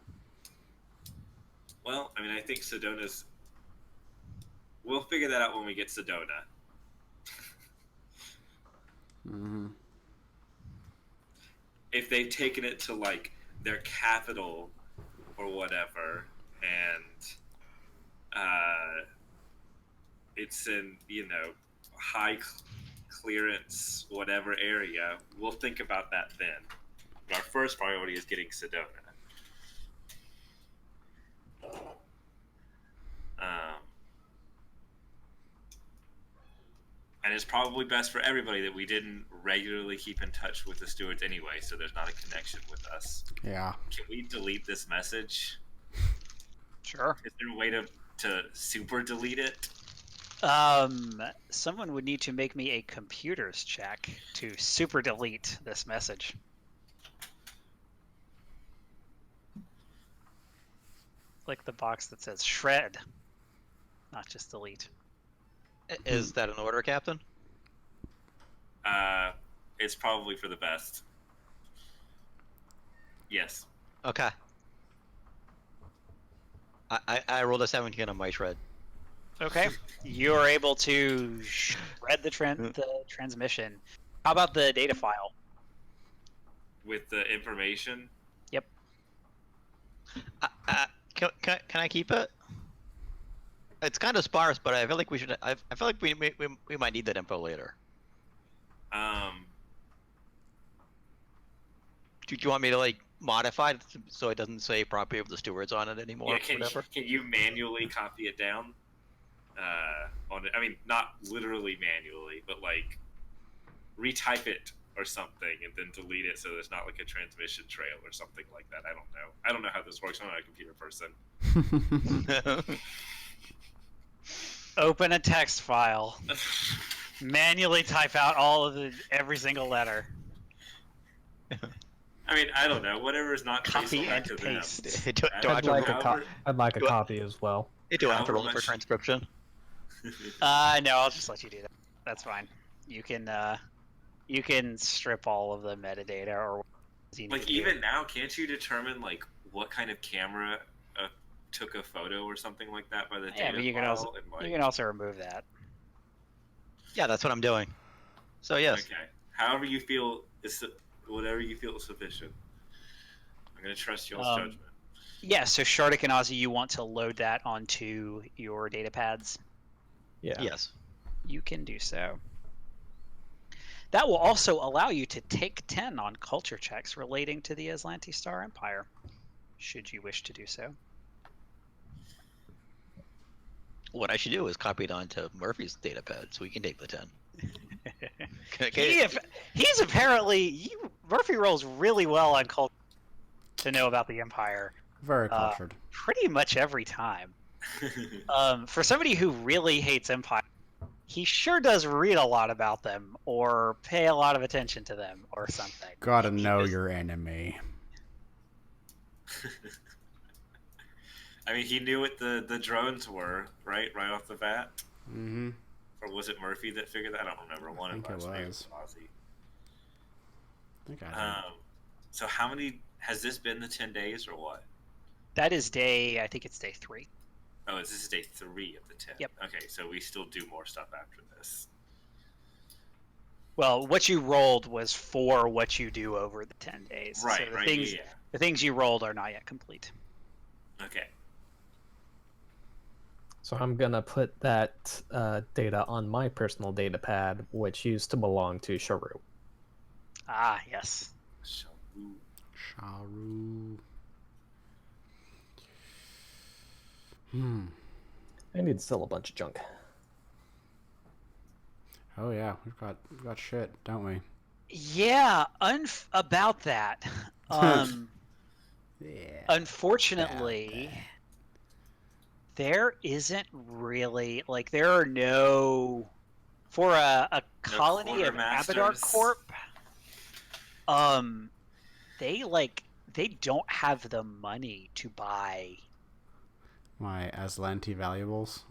Well, I mean, I think Cedona's... We'll figure that out when we get Cedona. If they've taken it to, their capital or whatever, and it's in, high clearance, whatever area, we'll think about that then. But our first priority is getting Cedona. And it's probably best for everybody that we didn't regularly keep in touch with the stewards anyway, so there's not a connection with us. Yeah. Can we delete this message? Sure. Is there a way to super delete it? Someone would need to make me a computers check to super delete this message. Click the box that says shred, not just delete. Is that an order, Captain? It's probably for the best. Yes. Okay. I rolled a 17 on my shred. Okay, you are able to shred the transmission. How about the data file? With the information. Yep. Can I keep it? It's kind of sparse, but I feel like we should. I feel like we might need that info later. Do you want me to like modify it so it doesn't say property of the stewards on it anymore? Yeah, can you manually copy it down? On it, I mean, not literally manually, but like retype it or something, and then delete it so there's not like a transmission trail or something like that. I don't know. I don't know how this works. I'm not a computer person. Open a text file. Manually type out every single letter. I mean, I don't know. Whatever is not Copy traceable and to them. paste. I'd like a copy as well. Do I have to roll it for transcription? No, I'll just let you do that. That's fine. You can strip all of the metadata or like even now, can't you determine like what kind of camera took a photo or something like that by the data but you can also remove that. Yeah, that's what I'm doing. So yes. Okay. However you feel whatever you feel is sufficient. I'm gonna trust y'all's judgment. Yeah. So Shardik and Ozzy, you want to load that onto your data pads? Yeah. Yes. You can do so. That will also allow you to take 10 on culture checks relating to the Aslanti Star Empire, should you wish to do so. What I should do is copy it onto Murphy's data pad so we can take the 10. He's apparently Murphy rolls really well on culture to know about the Empire. Very cultured. Pretty much every time. For somebody who really hates Empire, he sure does read a lot about them or pay a lot of attention to them or something. Gotta know your enemy. I mean, he knew what the drones were, right off the bat. Mm-hmm. Or was it Murphy that figured that? I don't remember. I think it was. Ozzy. I think I did. So how many has this been? The 10 days or what? That is I think it's day 3. Oh, this is day 3 of the 10. Yep. Okay, so we still do more stuff after this. Well, what you rolled was for what you do over the 10 days. Right, so the things you rolled are not yet complete. Okay. So I'm gonna put that data on my personal data pad, which used to belong to Sharu. Ah, yes. Sharu. I need still a bunch of junk. Oh yeah, we've got shit, don't we? Yeah, about that. Yeah. Unfortunately, there isn't really there are no for a colony of Abadar Corp. They don't have the money to buy My Aslanti valuables.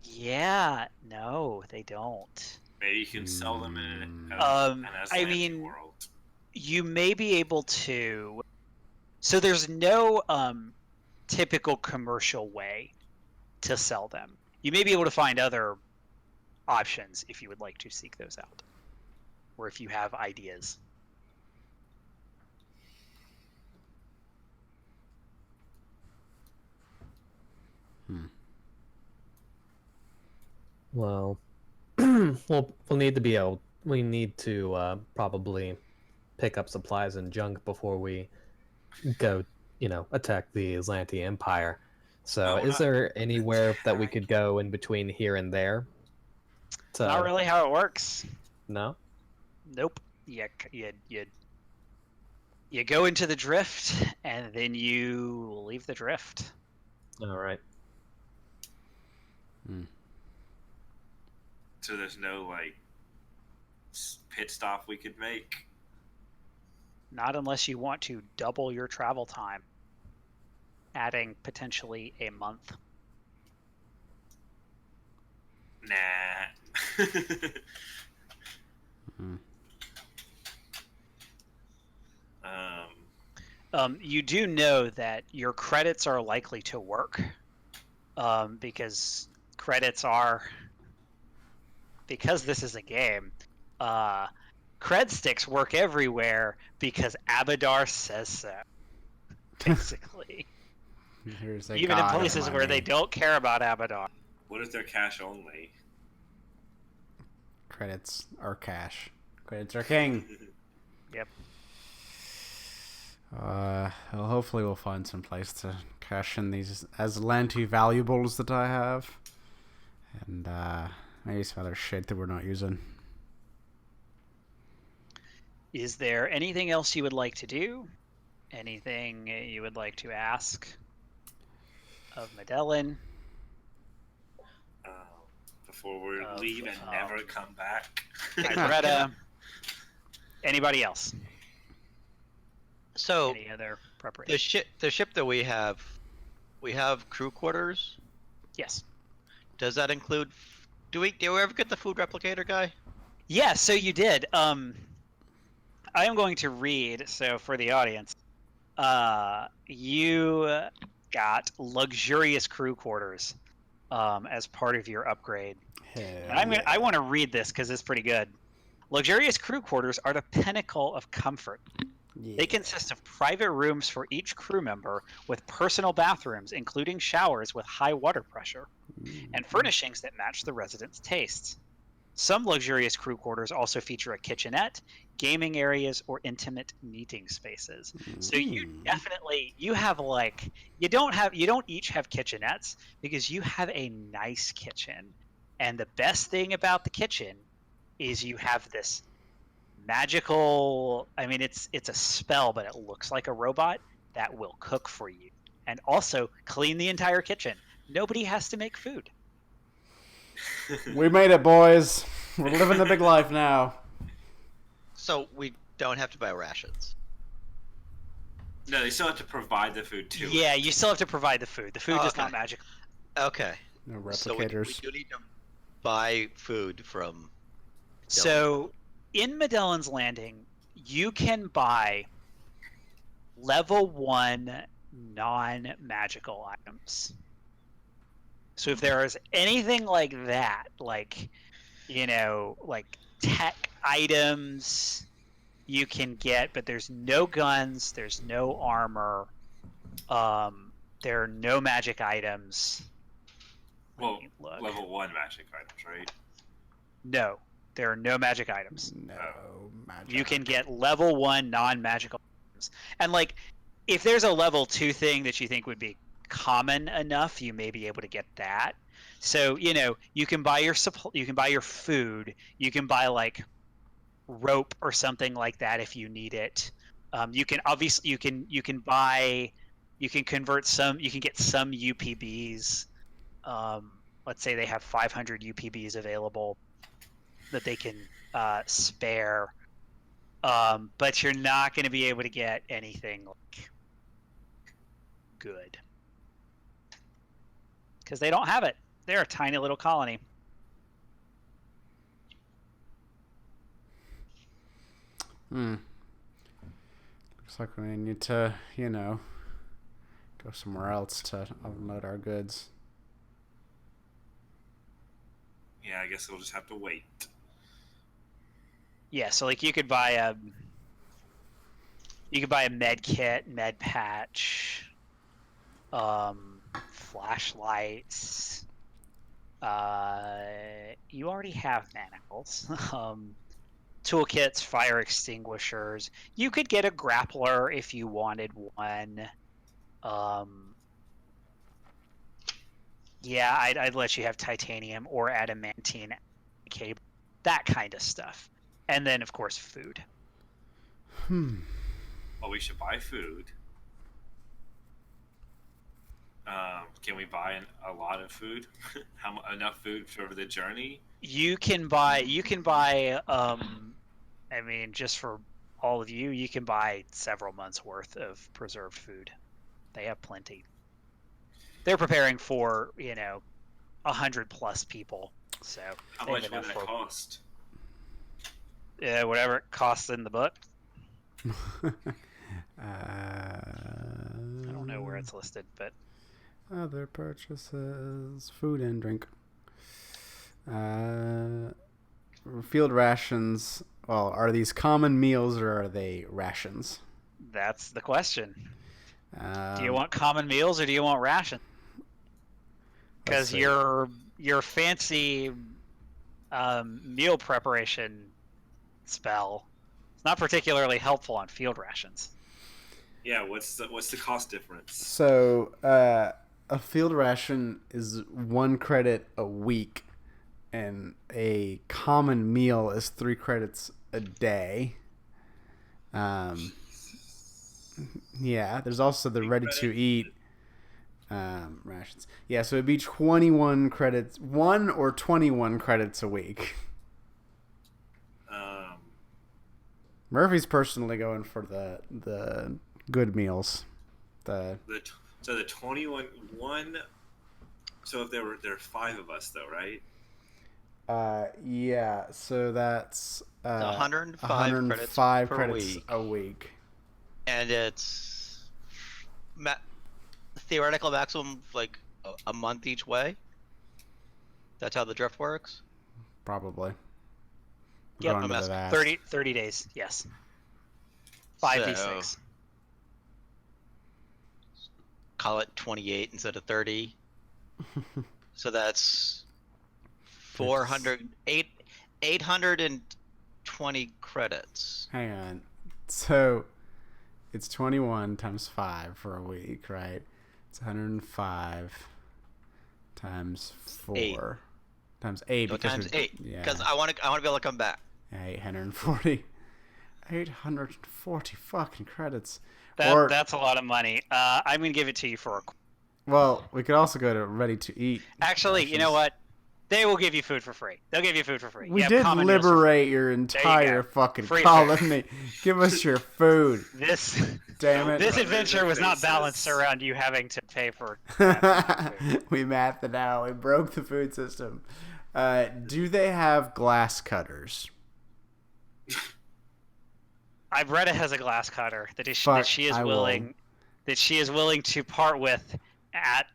Yeah, no, they don't. Maybe you can sell them in an I mean, world. You may be able to. So there's no typical commercial way to sell them. You may be able to find other options if you would like to seek those out, or if you have ideas. Well, we'll need to we need to probably pick up supplies and junk before we go, attack the Aslanti Empire. So, is there anywhere that we could go in between here and there? Not really how it works. No? Nope. You go into the drift, and then you leave the drift. All right. So there's no like pit stop we could make. Not unless you want to double your travel time, adding potentially a month. Nah. You do know that your credits are likely to work, because credits are, because this is a game, cred sticks work everywhere because Abadar says so. Basically, even in places where they don't care about Abadar. What if they're cash only? Credits are cash. Credits are king. Yep. Well, hopefully we'll find some place to cash in these Aslanti valuables that I have. And maybe some other shit that we're not using. Is there anything else you would like to do? Anything you would like to ask of Medellin? Before we leave and never come back. Greta. Anybody else? So any other preparation? The ship that we have crew quarters. Yes. Does that include? Do we ever get the food replicator guy? Yeah, so you did. I am going to read. So for the audience, you got luxurious crew quarters as part of your upgrade. And I want to read this because it's pretty good. Luxurious crew quarters are the pinnacle of comfort. Yeah. They consist of private rooms for each crew member with personal bathrooms, including showers with high water pressure, and furnishings that match the residents' tastes. Some luxurious crew quarters also feature a kitchenette, gaming areas, or intimate meeting spaces. So you definitely, you have like, you don't each have kitchenettes because you have a nice kitchen. And the best thing about the kitchen is you have this magical, I mean, it's a spell, but it looks like a robot that will cook for you and also clean the entire kitchen. Nobody has to make food. We made it, boys. We're living the big life now. So we don't have to buy rations. No, they still have to provide the food too. Yeah, you still have to provide the food. The food is not magical. Okay. No replicators. So we do need to buy food from. So in Medellins Landing, you can buy level 1 non-magical items. So if there is anything like that, like, you know, like tech items you can get, but there's no guns, there's no armor, there are no magic items. Well, level 1 magic items, right? No, there are no magic items. No magic. You can get level 1 non-magical items. And like, if there's a level 2 thing that you think would be common enough, you may be able to get that. So, you know, you can buy your you can buy your food, you can buy like rope or something like that if you need it. You can obviously you can convert some, you can get some UPBs. Let's say they have 500 UPBs available that they can spare, but you're not going to be able to get anything like good because they don't have it. They're a tiny little colony. Looks like we need to, you know, go somewhere else to unload our goods. Yeah, I guess we'll just have to wait. Yeah, so like you could buy a med kit, med patch, flashlights. You already have manacles. Toolkits, fire extinguishers. You could get a grappler if you wanted one. Yeah, I'd let you have titanium or adamantine cable, that kind of stuff. And then, of course, food. Well, we should buy food. Can we buy a lot of food? Enough food for the journey? You can buy. I mean, just for all of you, you can buy several months worth of preserved food. They have plenty. They're preparing for 100+ people. So How they have much would enough that for cost? whatever it costs in the book. I don't know where it's listed, but other purchases, food and drink. Field rations. Well, are these common meals or are they rations? that's the question. Do you Um, want common meals or do you want rations? let's Because see. your fancy meal preparation spell is not particularly helpful on field rations. Yeah, what's the cost difference? So, a field ration is 1 credit a week, and a common meal is 3 credits a day. Yeah, there's also the ready-to-eat rations. Yeah, so it'd be 21 credits, 1 or 21 credits a week. Murphy's personally going for the good meals. So the 21 one. So if there are 5 of us though, right? Yeah. So that's 105 credits week. a week, and it's theoretical maximum like a month each way. That's how the drift works. probably. Yep, Going to that. 30 days. Yes. 5d6. Call it 28 instead of 30. So that's 820 credits. Hang on. So it's 21 times 5 for a week, right? It's 105 times 4 8. times 8 No, because times 8. Yeah. Because I want to be able to come back. Yeah, 840. 840 fucking credits. That's a lot of money. I'm gonna give it to you for Well, we could also go to ready to eat. Actually, you know what? They will give you food for free. They'll give you food for free. We You have did common meals for liberate your entire fucking Free colony. Give us your food. This Damn it. this adventure was not balanced around you having to pay for food. We mathed it out. We broke the food system. Do they have glass cutters? Ibretta has a glass cutter that she is willing to part with at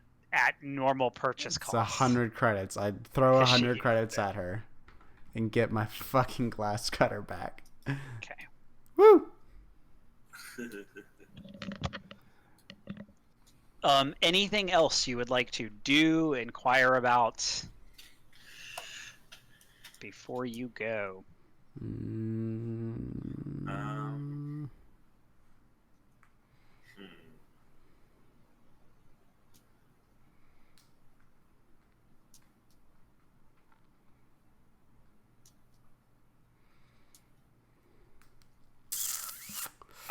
normal purchase It's costs. 100 credits. I'd throw 100 credits at her and get my fucking glass cutter back. Okay. Woo! Anything else you would like to do, inquire about before you go?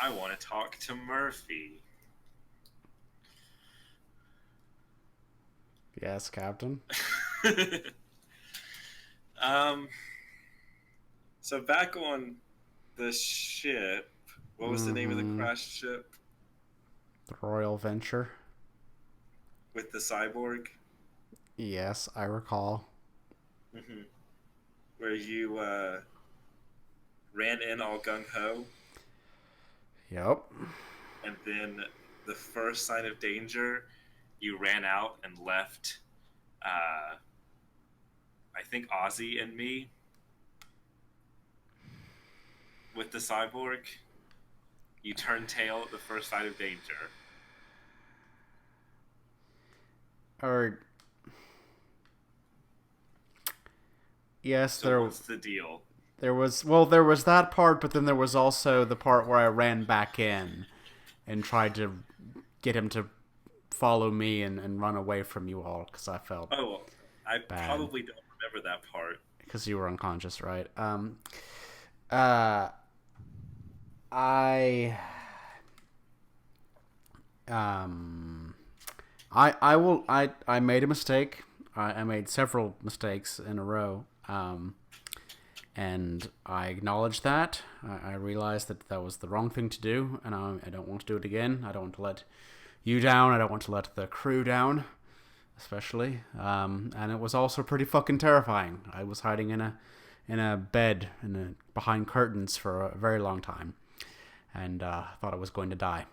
I want to talk to Murphy. Yes, Captain. So back on the ship, what was the name of the crashed ship? The Royal Venture. With the cyborg? Yes, I recall. Mm-hmm. Where you ran in all gung-ho. Yep. And then the first sign of danger, you ran out and left, I think, Ozzy and me with the cyborg. You turned tail at the first sign of danger. Or... Yes, so what's the deal? There was that part, but then there was also the part where I ran back in and tried to get him to follow me and run away from you all because I felt I bad. Probably don't remember that part. Because you were unconscious, right? I I made a mistake. I made several mistakes in a row. And I acknowledge that. I realized that was the wrong thing to do, and I don't want to do it again. I don't want to let you down. I don't want to let the crew down, especially. And it was also pretty fucking terrifying. I was hiding in a bed behind curtains for a very long time, and thought I was going to die,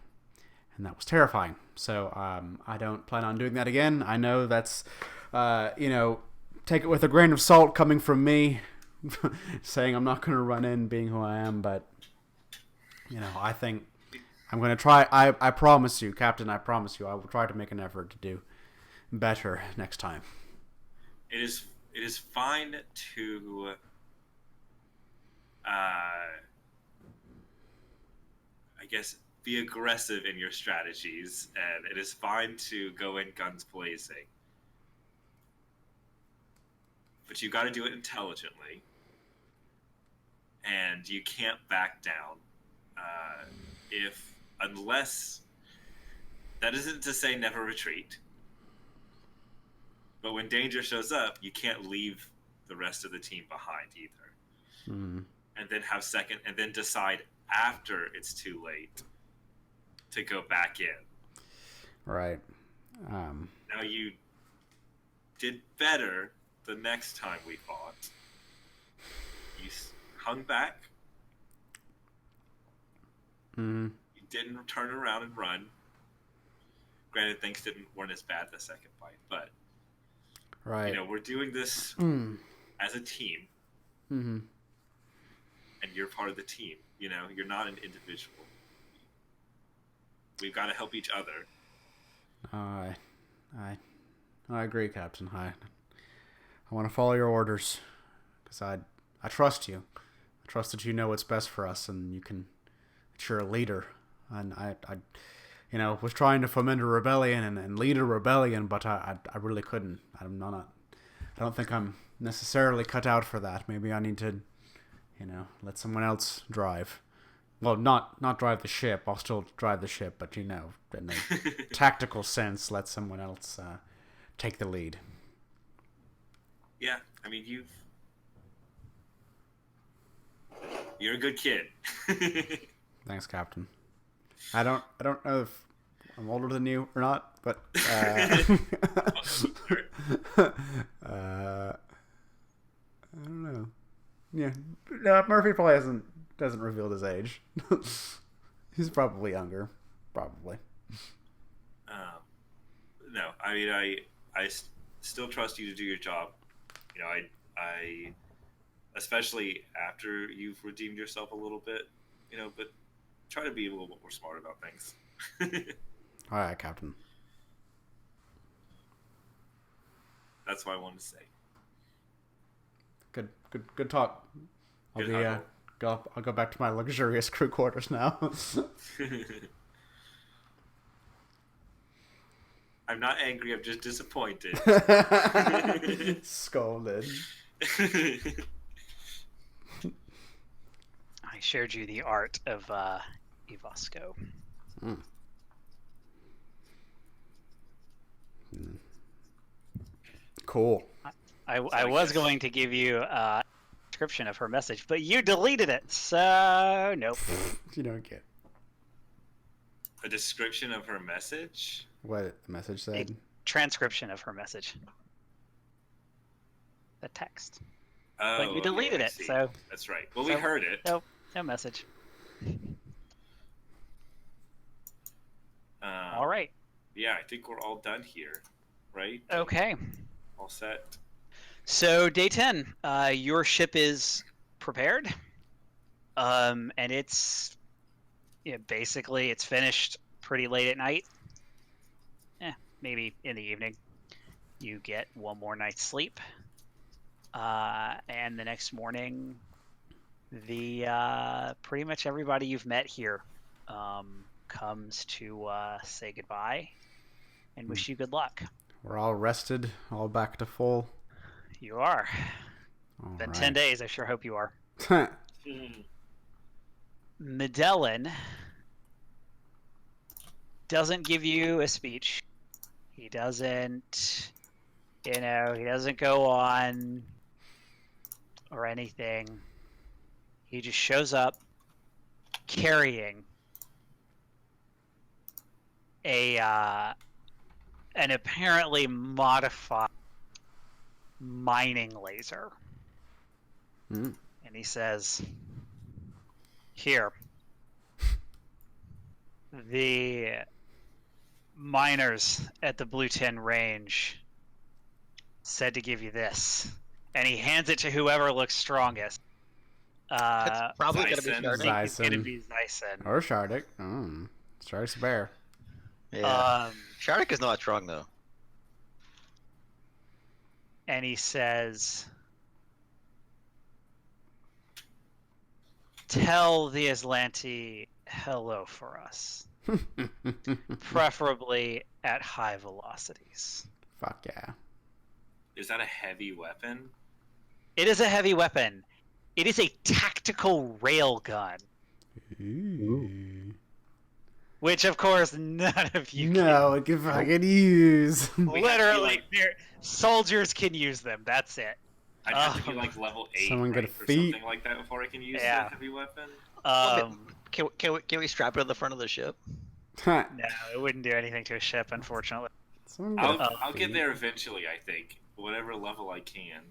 and that was terrifying. So I don't plan on doing that again. I know that's take it with a grain of salt coming from me. Saying I'm not going to run in being who I am, but I think I'm going to try. I promise you, Captain, I promise you, I will try to make an effort to do better next time. It is fine to I guess be aggressive in your strategies, and it is fine to go in guns blazing, but you got to do it intelligently. And you can't back down unless that isn't to say never retreat, but when danger shows up, you can't leave the rest of the team behind either. And then decide after it's too late to go back in. Right. Now you did better the next time we fought. You hung back. You didn't turn around and run. Granted, things weren't as bad the second fight, but right. We're doing this as a team, and you're part of the team. You're not an individual. We've got to help each other. I agree, Captain. I want to follow your orders because I trust you. I trust that you know what's best for us, and you're a leader. And I was trying to foment a rebellion and lead a rebellion, but I really couldn't. I don't think I'm necessarily cut out for that. Maybe I need to, let someone else drive. Well, not drive the ship. I'll still drive the ship, but in a tactical sense, let someone else take the lead. Yeah, I mean you're a good kid. Thanks, Captain. I don't know if I'm older than you or not, but I don't know. Yeah, no, Murphy probably doesn't reveal his age. He's probably younger, probably. No, I mean I still trust you to do your job. I especially after you've redeemed yourself a little bit, but try to be a little bit more smart about things. All right, Captain. That's what I wanted to say. Good talk. I'll go back to my luxurious crew quarters now. I'm not angry. I'm just disappointed. Scolded. I shared you the art of Ivasco. Cool. I was going to give you a description of her message, but you deleted it, so nope. You don't get a description of her message. What the message said? A transcription of her message. The text. Oh, but you deleted it, so that's right. Well, we heard it. Nope, no message. All right. Yeah, I think we're all done here, right? Okay. All set. So day 10, your ship is prepared, and it's basically it's finished pretty late at night. Maybe in the evening. You get one more night's sleep, and the next morning, pretty much everybody you've met here comes to say goodbye and wish you good luck. We're all rested, all back to full. You are. All Been right. 10 days. I sure hope you are. Medellin doesn't give you a speech. He doesn't, he doesn't go on or anything. He just shows up carrying an apparently modified mining laser. Mm. And he says, "Here, the miners at the Blue Tin Range said to give you this." And he hands it to whoever looks strongest. That's probably going to be Zyson. Shardik. I think it's going to Zyson. be Zyson. Or Shardik. Shardik's a bear. Yeah. Shardik is not strong, though. And he says, "Tell the Aslanti hello for us, preferably at high velocities." Fuck yeah. Is that a heavy weapon? It is a heavy weapon. It is a tactical railgun, Ooh. which of course none of you No, it can fucking use. can. Literally, soldiers can use them. That's it. I'd have to be like level 8 Someone get a rank or feat. something like that before I can use Yeah. that heavy weapon. Can we strap it on the front of the ship? No, it wouldn't do anything to a ship, unfortunately. Someone get a I'll get feat. there eventually, I think. Whatever level I can.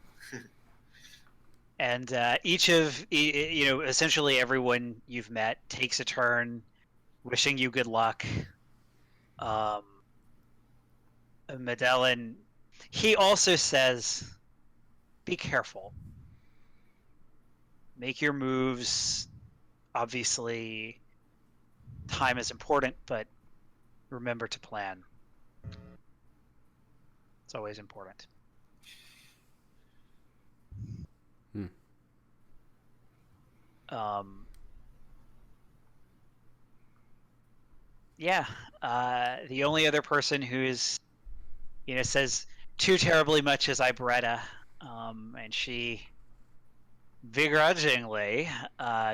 And essentially everyone you've met takes a turn, wishing you good luck. Medellin, he also says, "Be careful. Make your moves. Obviously, time is important, but remember to plan. It's always important." Yeah. The only other person who's, says too terribly much is Ibretta, and she begrudgingly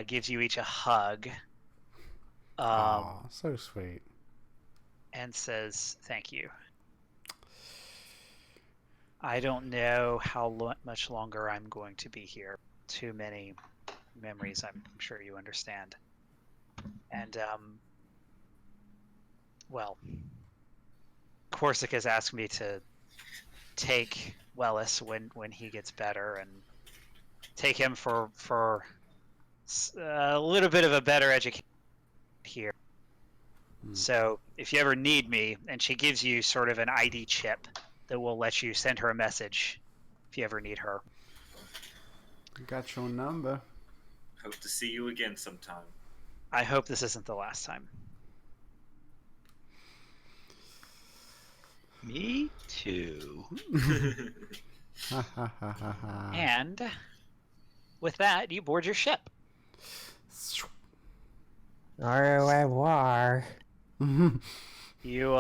gives you each a hug, Aw, so sweet. and says thank you. I don't know how much longer I'm going to be here. Too many memories, I'm sure you understand. And well, Corsica's asked me to take Wellis when he gets better and take him for a little bit of a better education here. So if you ever need me, and she gives you sort of an ID chip that will let you send her a message if you ever need her. Got your number. Hope to see you again sometime. I hope this isn't the last time. Me too. Ha ha ha ha ha. And with that, you board your ship. Au revoir. You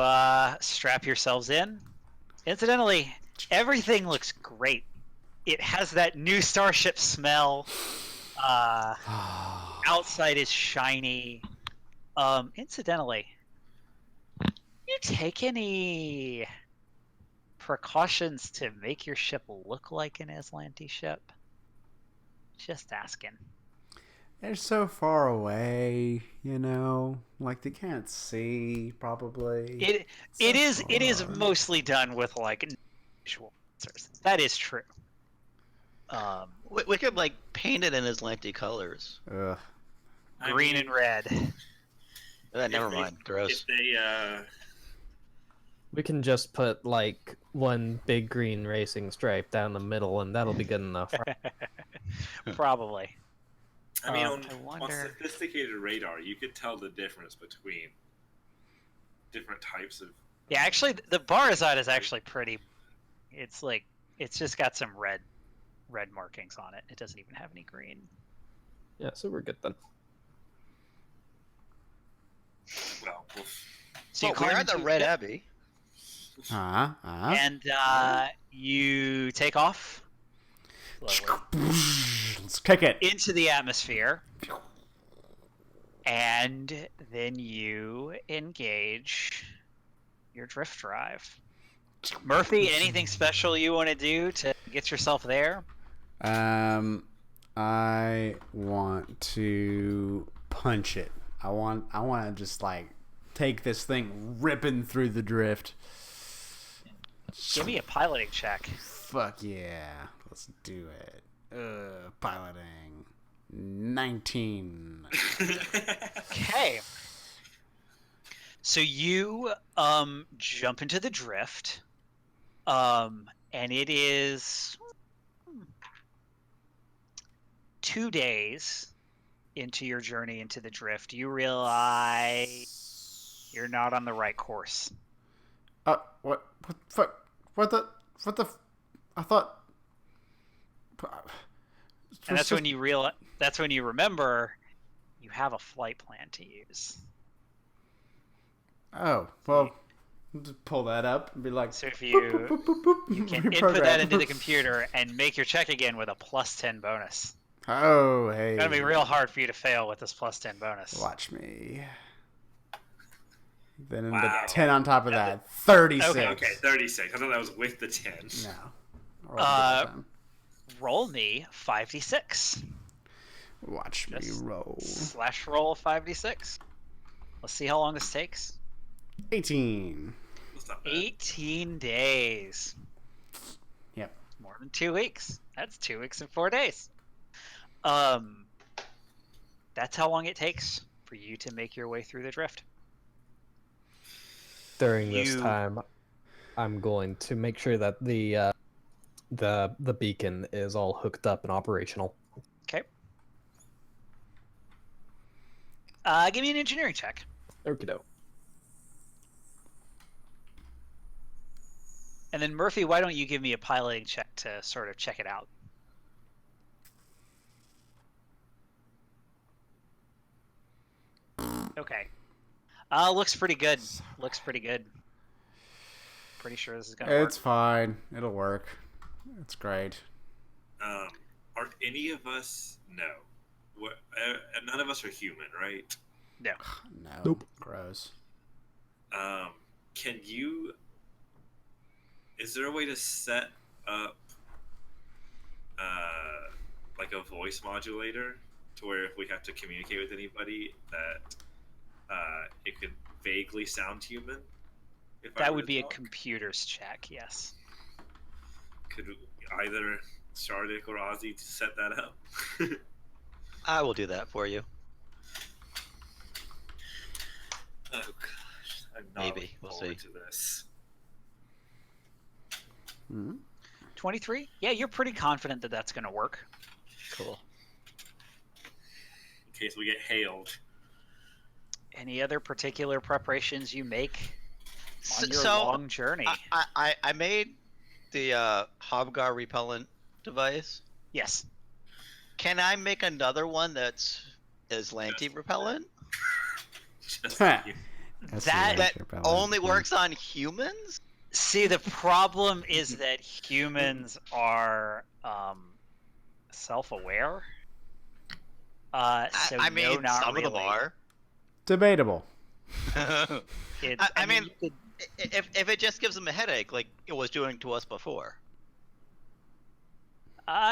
strap yourselves in. Incidentally, everything looks great. It has that new starship smell. Outside is shiny. Incidentally, you take any precautions to make your ship look like an Aslanti ship? Just asking. They're so far away, like they can't see. Probably. It is mostly done with like visual sensors. That is true. We could paint it in Aslanti colors. Ugh. Green and red. Never mind. Gross. If they We can just put one big green racing stripe down the middle, and that'll be good enough. Probably. I mean, I on wonder... sophisticated radar, you could tell the difference between different types of. Yeah, actually, the Barazot is actually pretty. It's just got some red markings on it. It doesn't even have any green. Yeah, so we're good then. Well, So you we're climb at the into Red it, Abbey. and you take off slowly Let's kick it. into the atmosphere, and then you engage your drift drive. Murphy, anything special you want to do to get yourself there? I want to punch it. I want to just like take this thing ripping through the drift. Give me a piloting check. Fuck yeah. Let's do it. Piloting. 19. Okay. So you jump into the drift. And it is 2 days into your journey into the drift. You realize you're not on the right course. What the I thought. And that's when you realize. That's when you remember you have a flight plan to use. Oh well, just pull that up and be like. So if you can input that into the computer and make your check again with a +10 bonus. Oh hey. It's gonna be real hard for you to fail with this +10 bonus. Watch me. Then Wow. the 10 on top of that, 36. Okay, 36. I thought that was with the 10. No. Roll me 5d6. Watch me roll. /roll 5d6. Let's see how long this takes. 18. That's not bad. 18 days. Yep. More than 2 weeks. That's 2 weeks and 4 days. That's how long it takes for you to make your way through the drift. During this time, I'm going to make sure that the beacon is all hooked up and operational. Okay. Give me an engineering check. Okie-doke. And then Murphy, why don't you give me a piloting check to sort of check it out? Okay. Looks pretty good. Looks pretty good. Pretty sure this is gonna work. It's fine. It'll work. It's great. Are any of us? No. What? None of us are human, right? No. No. Nope. Gross. Can you? Is there a way to set up, like a voice modulator, to where if we have to communicate with anybody, that it could vaguely sound human? That would be a computer's check, yes. Could either Shardik or Ozzy set that up? I will do that for you. Oh gosh, I'm not Maybe. looking We'll forward see. to this. 23? Yeah, you're pretty confident that that's going to work. Cool. In case we get hailed. Any other particular preparations you make on your So, long journey? I made the Hobgar repellent device. Yes. Can I make another one that's Aslanti repellent? Just Huh. you. That only works on humans? See, the problem is that humans are self-aware. So I mean, no, not some really. of them are. Debatable. I mean, if it just gives them a headache, like it was doing to us before.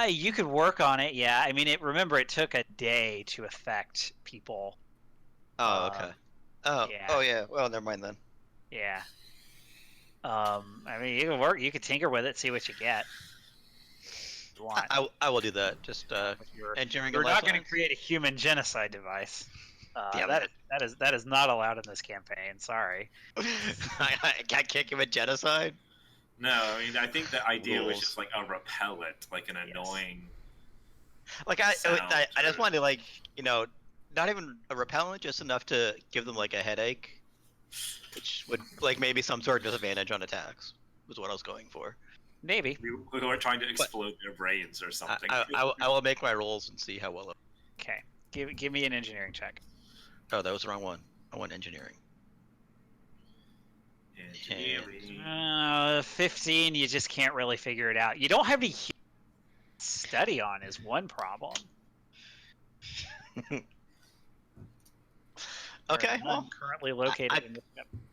you could work on it. Yeah, I mean, remember it took a day to affect people. Oh, okay. Oh, yeah. oh yeah. Well, never mind then. Yeah. I mean, you can work. You could tinker with it, see what you get. If you want. I will do that. Just engineering. You're not going to create a human genocide device. Damn that is not allowed in this campaign. Sorry. I can't kick him at genocide. No, I mean, I think the idea was Rules. just like a repellent, like an annoying. Like I sound just or- wanted to, like, not even a repellent, just enough to give them like a headache, which would like maybe some sort of disadvantage on attacks was what I was going for. Maybe. We were trying to explode their brains or something. I will make my rolls and see how well. Okay. Give me an engineering check. Oh, that was the wrong one. I want engineering. Engineering. 15. You just can't really figure it out. You don't have any study on is one problem. Okay, I'm well, currently located in the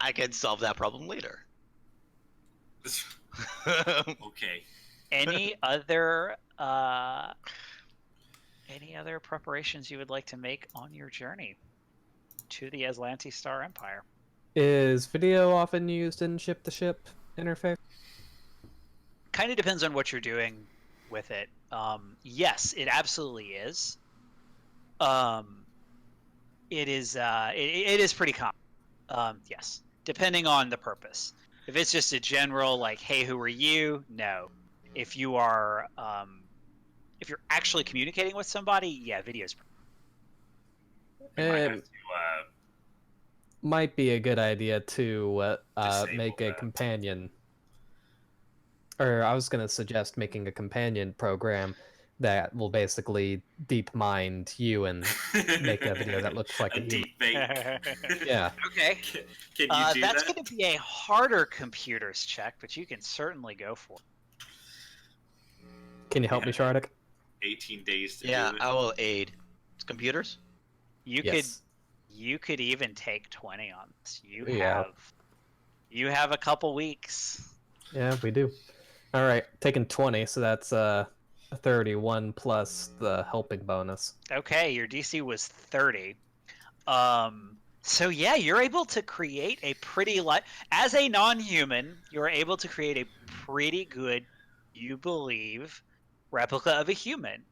I can solve that problem later. Okay. Any other preparations you would like to make on your journey to the Aslanti Star Empire? Is video often used in ship-to-ship interface? Kind of depends on what you're doing with it. Yes, it absolutely is. It is. It is pretty common. Yes, depending on the purpose. If it's just a general like, "Hey, who are you?" No. If you are, if you're actually communicating with somebody, yeah, videos. We might have It to might be a good idea to disable make a that. companion. Or I was going to suggest making a companion program that will basically deep mind you and make a video that looks like a human. deep fake. Yeah. Okay. Can you do That's that? going to be a harder computers check, but you can certainly go for it. Can you help me, Shardik? 18 days to Yeah, do it. I will aid. It's computers? Yes. You could even take 20 on this. Yeah. You have a couple weeks. Yeah, we do. All right, taking 20, so that's 31 plus the helping bonus. Okay, your DC was 30. So yeah, you're able to create a pretty as a non-human, you're able to create a pretty good, you believe, replica of a human.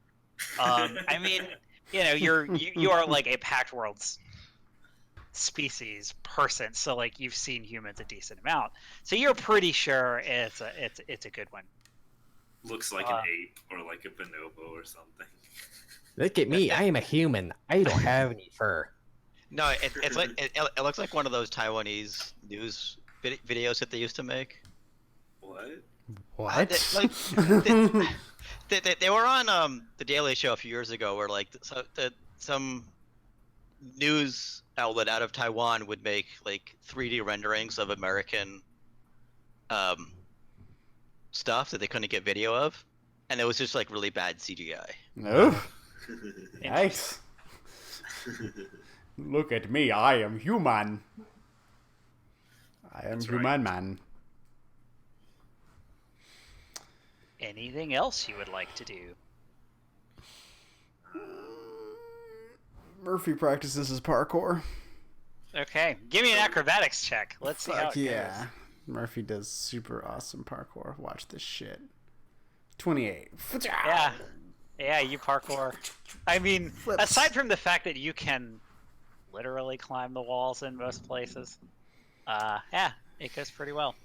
I mean, you know, you are like a Pact Worlds species person, so like you've seen humans a decent amount, so you're pretty sure it's a good one. Looks like an ape or like a bonobo or something. Look at me, I am a human. I don't have any fur. No, it's like it looks like one of those Taiwanese news videos that they used to make. What? What? They were on the Daily Show a few years ago, where like some news outlet out of Taiwan would make like 3D renderings of American stuff that they couldn't get video of, and it was just like really bad CGI. No. Nice. Look at me, I am human. I am That's human right. man. Anything else you would like to do? Murphy practices his parkour. Okay, give me an acrobatics check. Let's see how Fuck it yeah. goes. Murphy does super awesome parkour. Watch this shit. 28. Yeah, you parkour. I mean, Flips. aside from the fact that you can literally climb the walls in most places, yeah, it goes pretty well.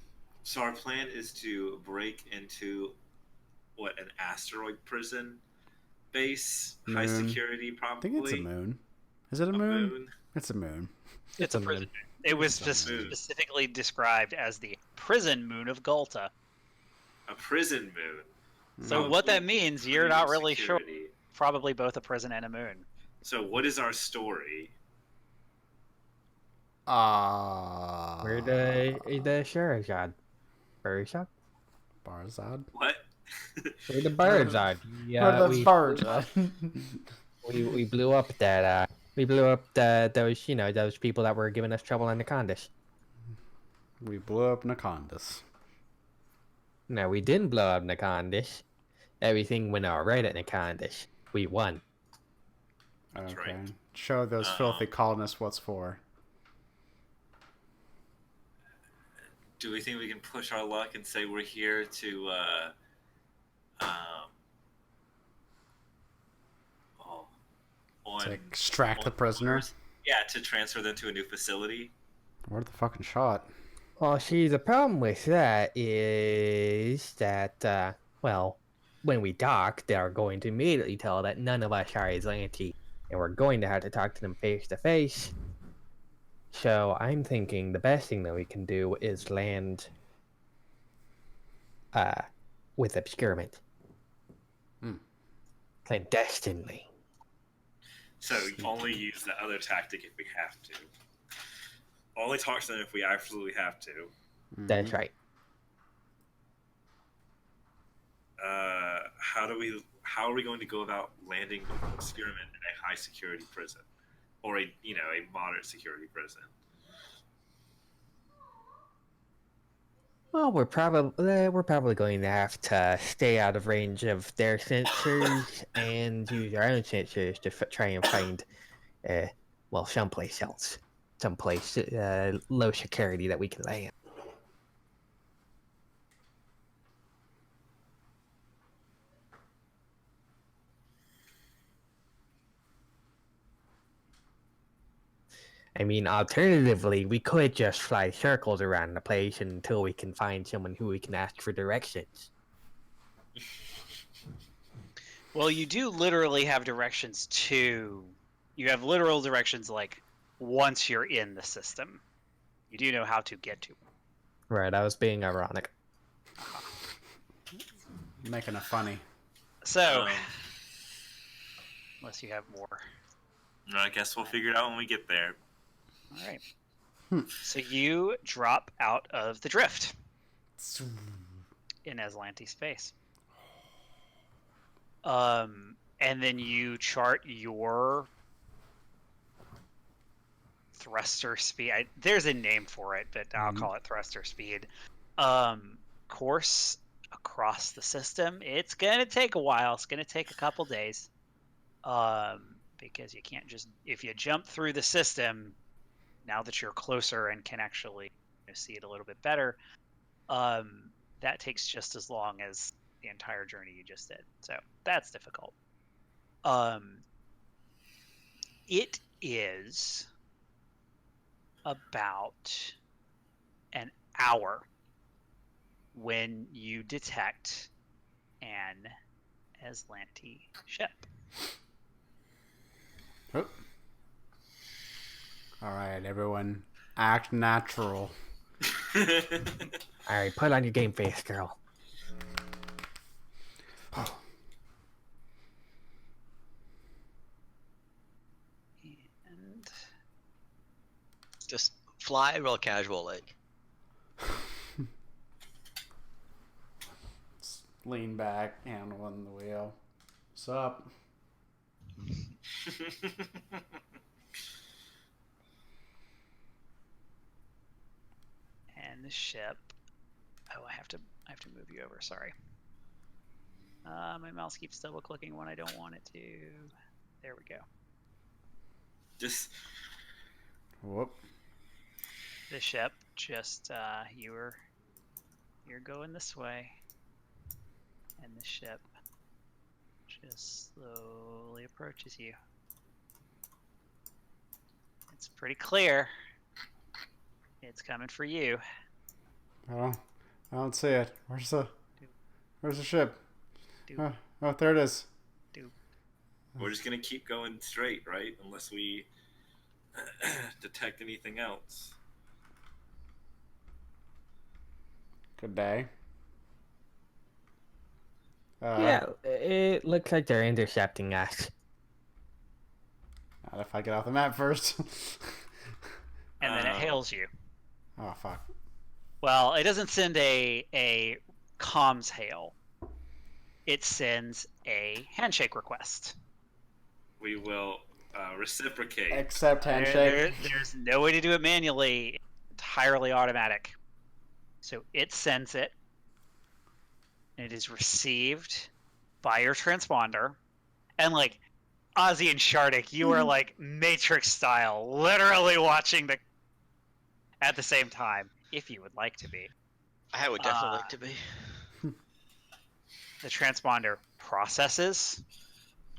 So our plan is to break into an asteroid prison base, high Moon. security, I probably. think it's a moon. Is it a moon? It's a moon. It's a prison moon. It was specifically described as the prison moon of Gulta. A prison moon. So what that means, you're not really sure. Security. Probably both a prison and a moon. So what is our story? We're the Sherazad. Barzad? Barzad? What? We're the Barzad. What the Barzad? We blew up that those those people that were giving us trouble in Nakondis. We blew up Nakondis. No, we didn't blow up Nakondis. Everything went alright at Nakondis. We won. Okay. right. Show those filthy colonists what's for. Do we think we can push our luck and say we're here to to extract the prisoner? Yeah, to transfer them to a new facility. Where's the fucking shot? Well, see, the problem with that is that, well, when we dock, they're going to immediately tell that none of us are Aslanti, and we're going to have to talk to them face to face. So I'm thinking the best thing that we can do is land with obscurement. Clandestinely. So only use the other tactic if we have to. Only talk to them if we absolutely have to. That's right. How are we going to go about landing with experiment in a high security prison, or a moderate security prison? Well, we're probably going to have to stay out of range of their sensors and use our own sensors to try and find, well, someplace else, someplace low security that we can land. I mean, alternatively, we could just fly circles around the place until we can find someone who we can ask for directions. Well, you do literally have directions to. You have literal directions like once you're in the system. You do know how to get to. Right, I was being ironic. Making it funny. So, unless you have more. I guess we'll figure it out when we get there. All right. So you drop out of the drift in Aslante's space. And then you chart your thruster speed. There's a name for it, but I'll call it thruster speed. Course across the system. It's gonna take a while. It's gonna take a couple days. Because you can't just, if you jump through the system, now that you're closer and can actually see it a little bit better, that takes just as long as the entire journey you just did. So that's difficult. It is about an hour when you detect an Aslanti ship. Oh. Alright, everyone. Act natural. Alright, put on your game face, girl. Oh. And Just fly real casual, like. Lean back, hand on the wheel. What's up? and the ship. Oh, I have to move you over. Sorry. My mouse keeps double clicking when I don't want it to. There we go. Just Whoop. The ship just you're going this way, and the ship just slowly approaches you. It's pretty clear. It's coming for you. I don't see it. Where's the ship? Oh, there it is. we're just gonna keep going straight, right? Unless we detect anything else. Good day. Yeah, it looks like they're intercepting us. Not if I get off the map first. And then it hails you. Oh, fuck. Well, it doesn't send a comms hail. It sends a handshake request. We will reciprocate. Accept handshake. There's no way to do it manually. It's entirely automatic. So it sends it. And it is received by your transponder. And like Ozzy and Shardik, you are like Matrix style, literally watching the at the same time, if you would like to be. I would definitely like to be. The transponder processes,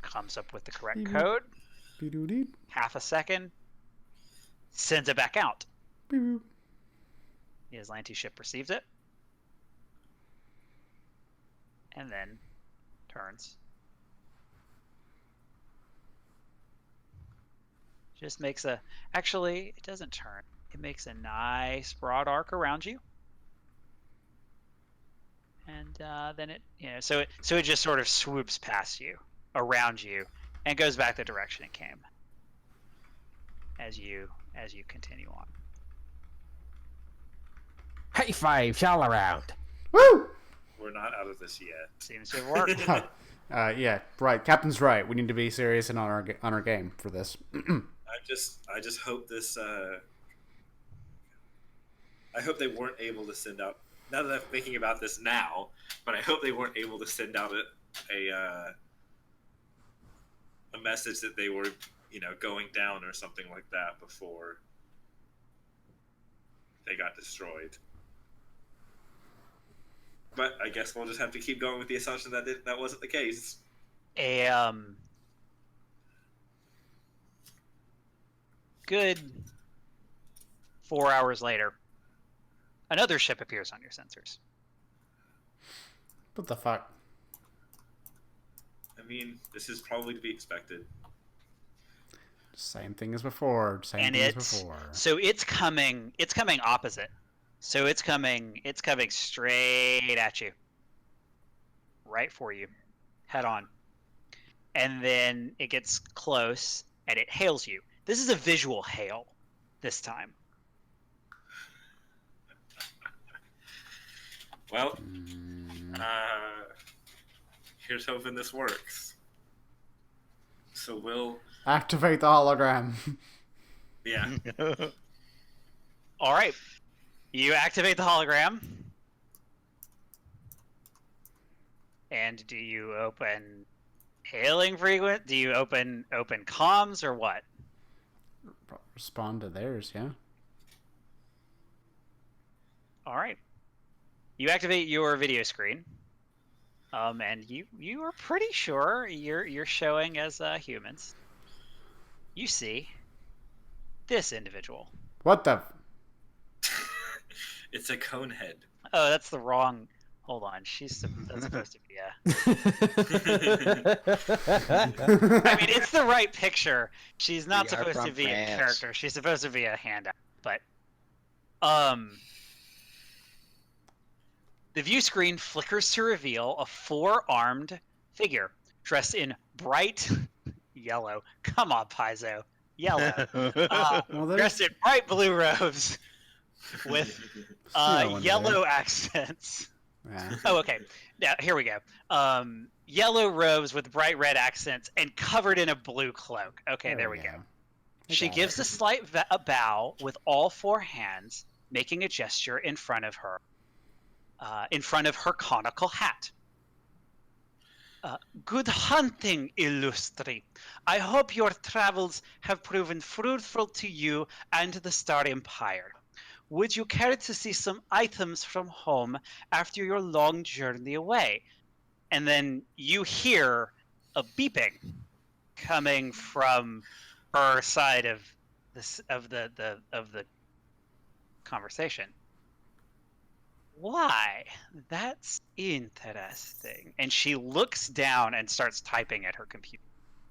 comes up with the correct Beep, code, beep, beep, half a second, sends it back out. beep, beep. The Aslanti ship receives it, and then turns. Just makes a... Actually, it doesn't turn. It makes a nice broad arc around you. And then it, so it just sort of swoops past you, around you, and goes back the direction it came. As you continue on. High fives all around. Woo! We're not out of this yet. Seems to have worked. Yeah, right. Captain's right. We need to be serious and on our game for this. I just hope this. I hope they weren't able to send out now that I'm thinking about this now, but I hope they weren't able to send out a message that they were, going down or something like that before they got destroyed. But I guess we'll just have to keep going with the assumption that that wasn't the case. Good 4 hours later, another ship appears on your sensors. What the fuck? I mean, this is probably to be expected. Same thing as before. So it's coming opposite. So it's coming straight at you. Right for you. Head on. And then it gets close and it hails you. This is a visual hail this time. Well, here's hoping this works. So we'll activate the hologram. Yeah. All right. You activate the hologram. And do you open hailing frequent? Do you open comms or what? Respond to theirs, yeah. All right. You activate your video screen. And you are pretty sure you're showing as humans. You see this individual. What the? It's a cone head. Oh, that's the wrong. Hold on, that's supposed to be a. I mean, it's the right picture. She's not supposed to be a character. She's supposed to be a handout. But, the view screen flickers to reveal a 4-armed figure dressed in bright yellow. Come on, Paizo. Yellow. Dressed in bright blue robes with yellow accents. Yeah. Oh, okay. Now, here we go. Yellow robes with bright red accents and covered in a blue cloak. Okay, there we go. She gives a slight bow with all 4 hands, making a gesture in front of her conical hat. Good hunting, Illustri. I hope your travels have proven fruitful to you and the Star Empire. Would you care to see some items from home after your long journey away? And then you hear a beeping coming from her side of the conversation. Why? That's interesting. And she looks down and starts typing at her computer,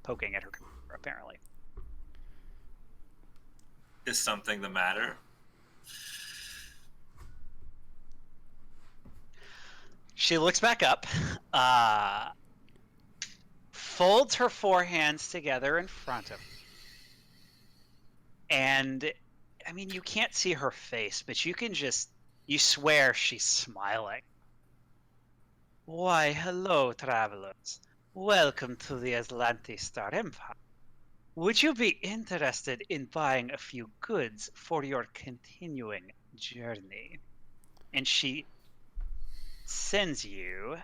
poking at her computer, apparently. Is something the matter? She looks back up, folds her 4 hands together in front of her. And, I mean, you can't see her face, but you swear she's smiling. Why, hello, travelers. Welcome to the Atlantis Star Empire. Would you be interested in buying a few goods for your continuing journey? And she sends you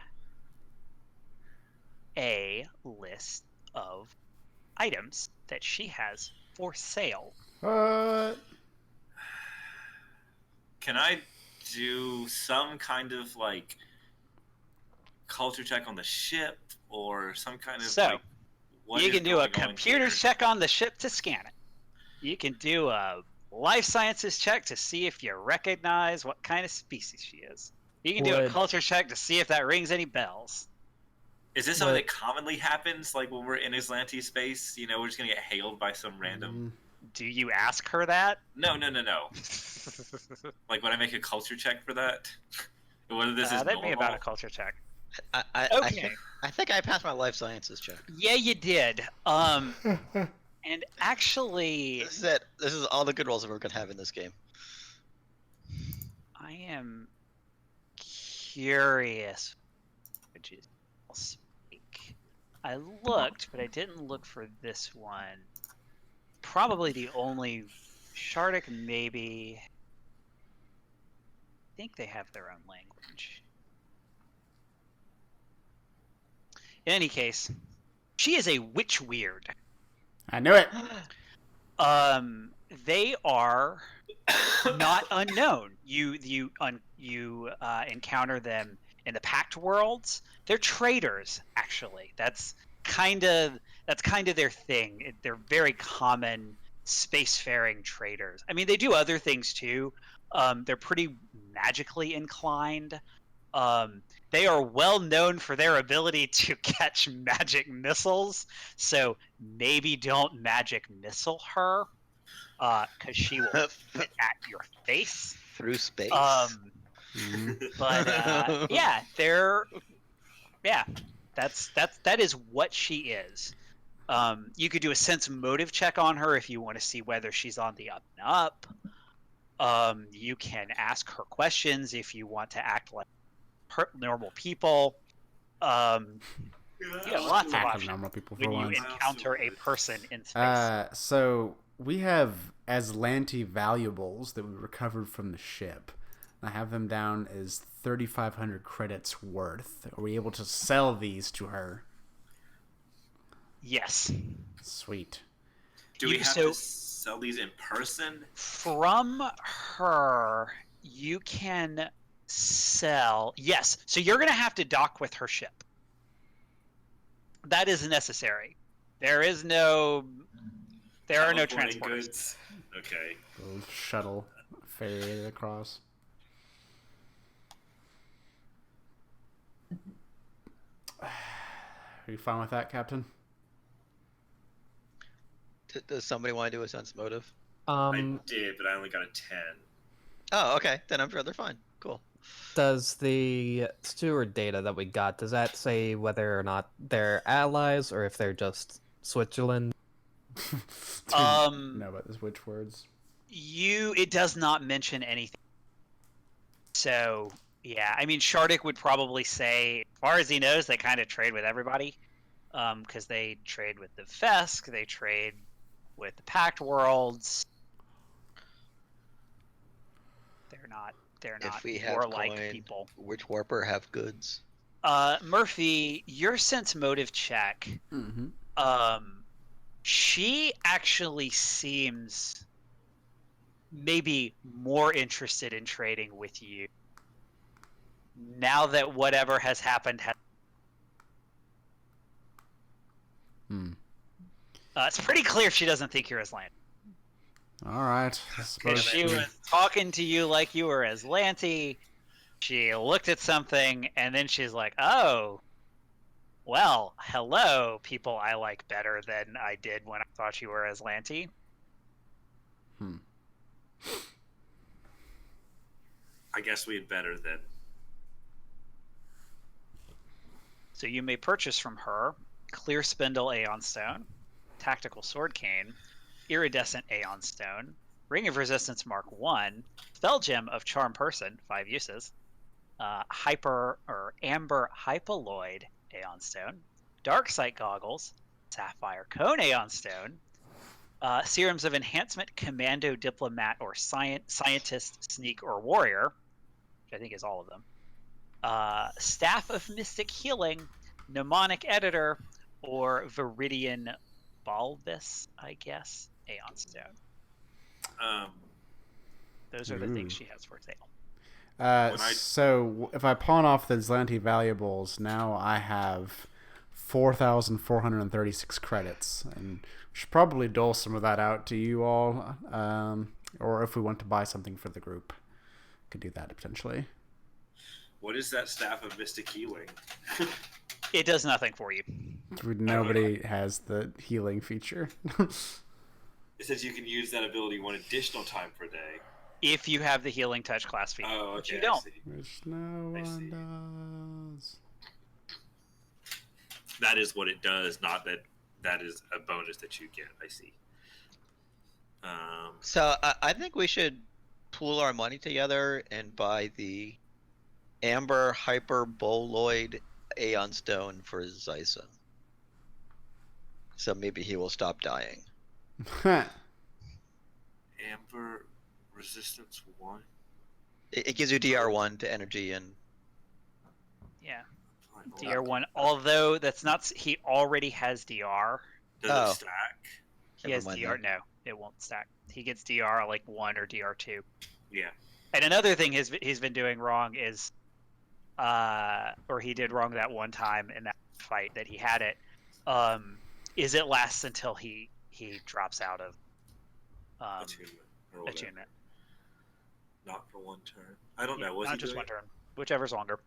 a list of items that she has for sale. Can I do some kind of culture check on the ship or some kind of what you can do a computer check on the ship to scan it. You can do a life sciences check to see if you recognize what kind of species she is. You can do a culture check to see if that rings any bells. Is this something that commonly happens, when we're in Atlantis space? We're just gonna get hailed by some random. Do you ask her that? No. When I make a culture check for that, whether this is normal. That'd be about a culture check. Okay. I think I passed my life sciences check. Yeah, you did. And actually, this is it. This is all the good rolls that we're gonna have in this game. I am curious. I'll speak. I looked, but I didn't look for this one. Probably the only Shardik, maybe. I think they have their own language. In any case, she is a witch weird. I knew it. They are not unknown. You encounter them in the Pact Worlds. They're traders, actually. That's kind of their thing. They're very common spacefaring traders. I mean, they do other things too. They're pretty magically inclined. They are well known for their ability to catch magic missiles. So maybe don't magic missile her, because she will hit at your face through space. But that is what she is. You could do a sense motive check on her if you want to see whether she's on the up and up. You can ask her questions if you want to act like normal people. Lots of options normal people when you once. encounter a person in space. So we have Aslanti valuables that we recovered from the ship. I have them down as 3,500 credits worth. Are we able to sell these to her? Yes. Sweet. Do we have to sell these in person? From her, you can sell. Yes. So you're going to have to dock with her ship. That is necessary. There are no transporters. Okay. Little shuttle ferry across. Are you fine with that, Captain? Does somebody want to do a sense motive? I did, but I only got a 10. Oh, okay. Then I'm sure they're fine. Cool. Does the steward data that we got, does that say whether or not they're allies or if they're just Switzerland? Know about the switch words. It does not mention anything. So yeah, I mean, Shardik would probably say, as far as he knows, they kind of trade with everybody, because they trade with the Fesk, they trade with the Pact Worlds. They're not warlike people. Which warper have goods? Murphy, your sense motive check. Mm-hmm. She actually seems maybe more interested in trading with you now that whatever has happened has. It's pretty clear she doesn't think you're Aslanti. All right. Because she was talking to you like you were Aslanti. She looked at something and then she's like, "Oh, well, hello, people I like better than I did when I thought you were Aslanti." I guess we had better then. So you may purchase from her Clear Spindle Aeon Stone, Tactical Sword Cane, Iridescent Aeon Stone, Ring of Resistance Mark 1, Spell Gem of Charm Person, 5 uses, Amber Hypoloid Aeon Stone, Dark Sight Goggles, Sapphire Cone Aeon Stone, Serums of Enhancement, Commando, Diplomat, or Scientist, Sneak, or Warrior, which I think is all of them, Staff of Mystic Healing, Mnemonic Editor, or Viridian Balbus, I guess, Aeon Stone. Those are the things she has for sale. So if I pawn off the Aslanti valuables, now I have 4,436 credits, and we should probably dole some of that out to you all, or if we want to buy something for the group, could do that potentially. What is that Staff of Mystic Healing? It does nothing for you. Nobody has the healing feature. It says you can use that ability one additional time per day. If you have the Healing Touch class feature, okay, which you don't. Which no one does. That is what it does, not that is a bonus that you get. I see. So I think we should pool our money together and buy the Amber Hyperboloid Aeon Stone for Zysa. So maybe he will stop dying. Amber Resistance 1? It gives you DR1 to energy and. Yeah. DR1. Although that's not. He already has DR. Does it stack? He has DR. No, it won't stack. He gets DR like 1 or DR2. Yeah. And another thing he's been doing wrong is, or he did wrong that one time in that fight that he had it, is it lasts until he drops out of attunement. Not for one turn. I don't know. Not just one turn. Whichever's longer.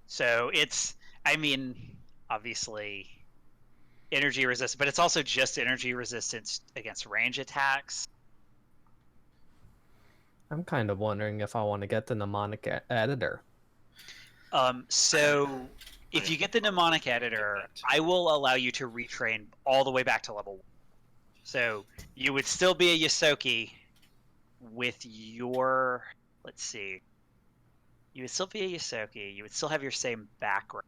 So it's, I mean, obviously energy resistance, but it's also just energy resistance against range attacks. I'm kind of wondering if I want to get the mnemonic editor. So if you get the mnemonic editor, I will allow you to retrain all the way back to level 1. So you would still be a Yosoki with your, let's see, you would still be a Yosoki. You would still have your same background.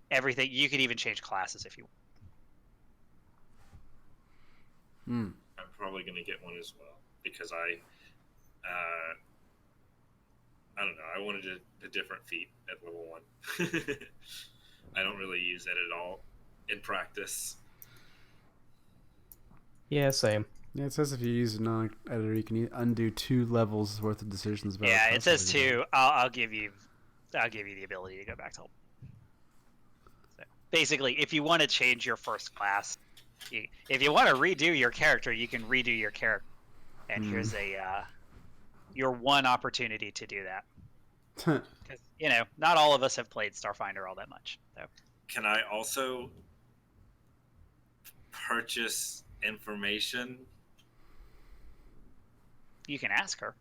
Everything. You could even change classes if you want. I'm probably going to get one as well because I don't know. I wanted a different feat at level 1. I don't really use it at all in practice. Yeah, same. Yeah, it says if you use a non-editor, you can undo 2 levels worth of decisions about. Yeah, it says 2. I'll give you the ability to go back to. So basically, if you want to change your first class, if you want to redo your character, you can redo your character. And here's your one opportunity to do that. Because not all of us have played Starfinder all that much. So. Can I also purchase information? You can ask her.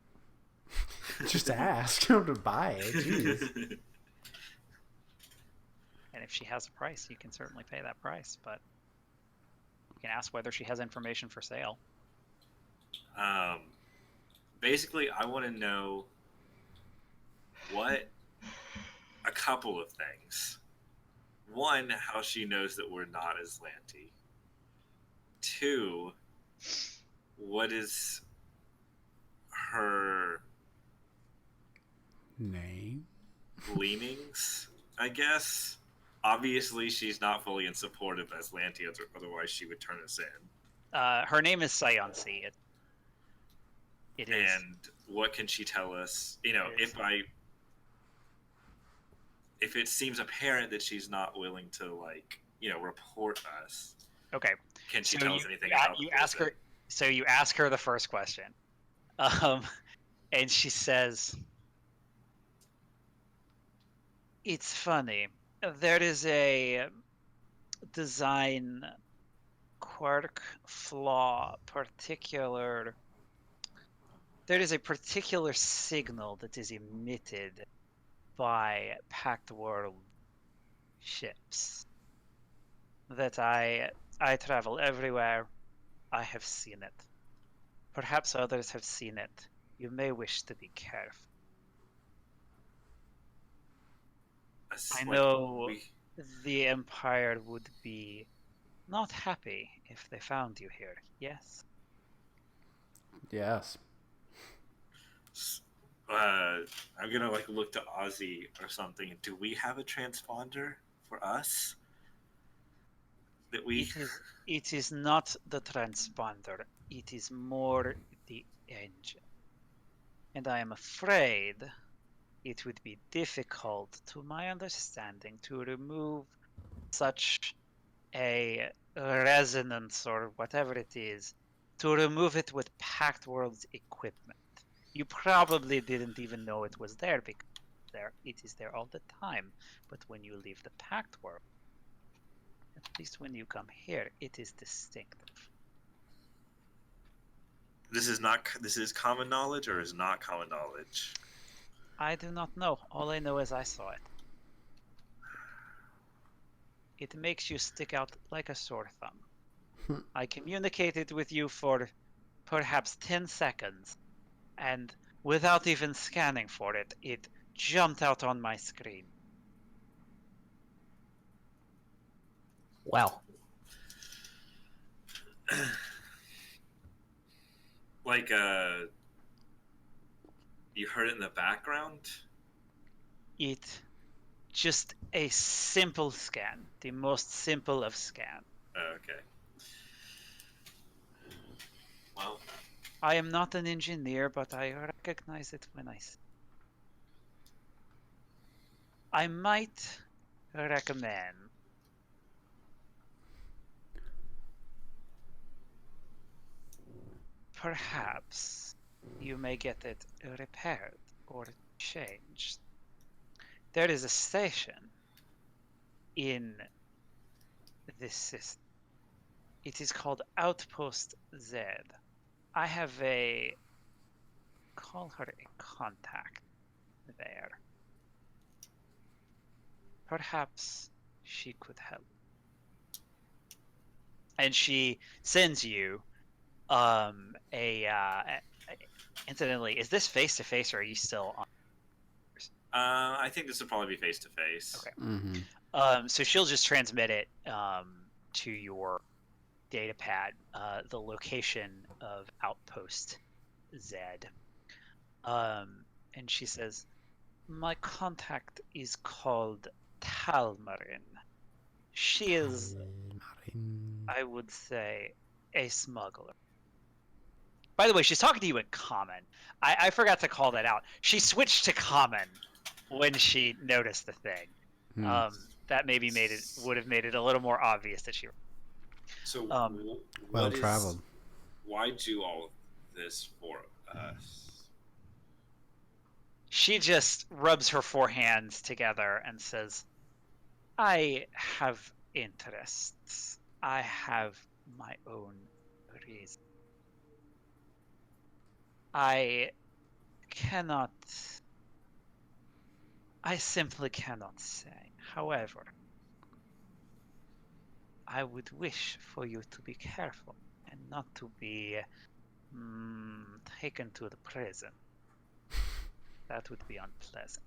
Just ask. You don't have to buy it. Jeez. And if she has a price, you can certainly pay that price. But you can ask whether she has information for sale. Basically, I want to know a couple of things. One, how she knows that we're not Aslanti. 2, what is her name? Leanings, I guess. Obviously, she's not fully in support of Aslanti, otherwise she would turn us in. Her name is Seonsi. It is. And what can she tell us? If it seems apparent that she's not willing to report us. Okay. Can she tell us anything about you ask her? So you ask her the first question, and she says, "It's funny. There is a design quirk, flaw, particular. There is a particular signal that is emitted by Pact World ships that I travel everywhere. I have seen it. Perhaps others have seen it. You may wish to be careful. I know the Empire would be not happy if they found you here. Yes? Yes. I'm gonna look to Ozzy or something. Do we have a transponder for us? That we. It is not the transponder. It is more the engine, and I am afraid it would be difficult, to my understanding, to remove such a resonance or whatever it is, to remove it with Pact World's equipment. You probably didn't even know it was there because it is there all the time. But when you leave the Pact World, at least when you come here, it is distinctive. This is common knowledge or is not common knowledge? I do not know. All I know is I saw it. It makes you stick out like a sore thumb. I communicated with you for perhaps 10 seconds, and without even scanning for it, it jumped out on my screen. Well. like you heard it in the background? It just a simple scan, the most simple of scan. Oh, okay. Well, I am not an engineer, but I recognize it when I see. I might recommend perhaps you may get it repaired or changed. There is a station in this system. It is called Outpost Z. I have call her a contact there. Perhaps she could help. And she sends you incidentally, is this face to face or are you still on? I think this would probably be face to face. Okay. Mm-hmm. So she'll just transmit it to your data pad, the location of Outpost Z. And she says, my contact is called Talmarin. She is, I would say, a smuggler. By the way, she's talking to you in common. I forgot to call that out. She switched to common when she noticed the thing. That maybe would have made it a little more obvious that she. So, well traveled. Why do all of this for us? She just rubs her four hands together and says, I have interests. I have my own reason. I simply cannot say. However, I would wish for you to be careful and not to be taken to the prison. That would be unpleasant,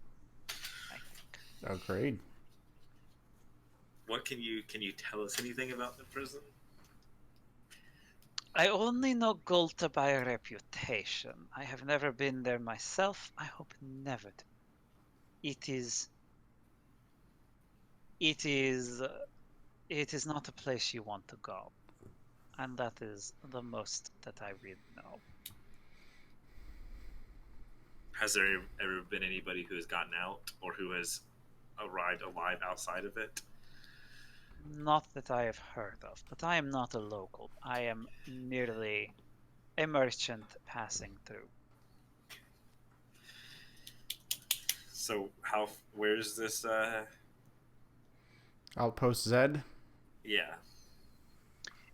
I think. Agreed. What can you tell us anything about the prison? I only know Golta by reputation. I have never been there myself. I hope never to. It is not a place you want to go. And that is the most that I really know. Has there ever been anybody who has gotten out or who has arrived alive outside of it? Not that I have heard of, but I am not a local. I am merely a merchant passing through. So where's this Outpost Z? Yeah.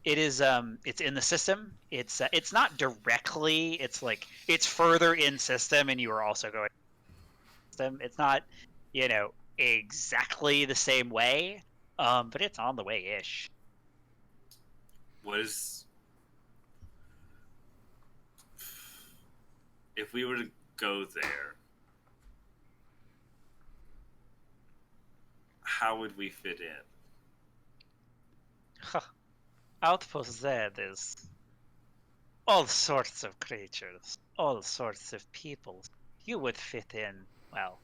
It is it's in the system. It's not directly, it's further in system and you are also going system. It's not, exactly the same way. But it's on the way-ish. If we were to go there, how would we fit in? Outpost Z is all sorts of creatures, all sorts of people. You would fit in, well,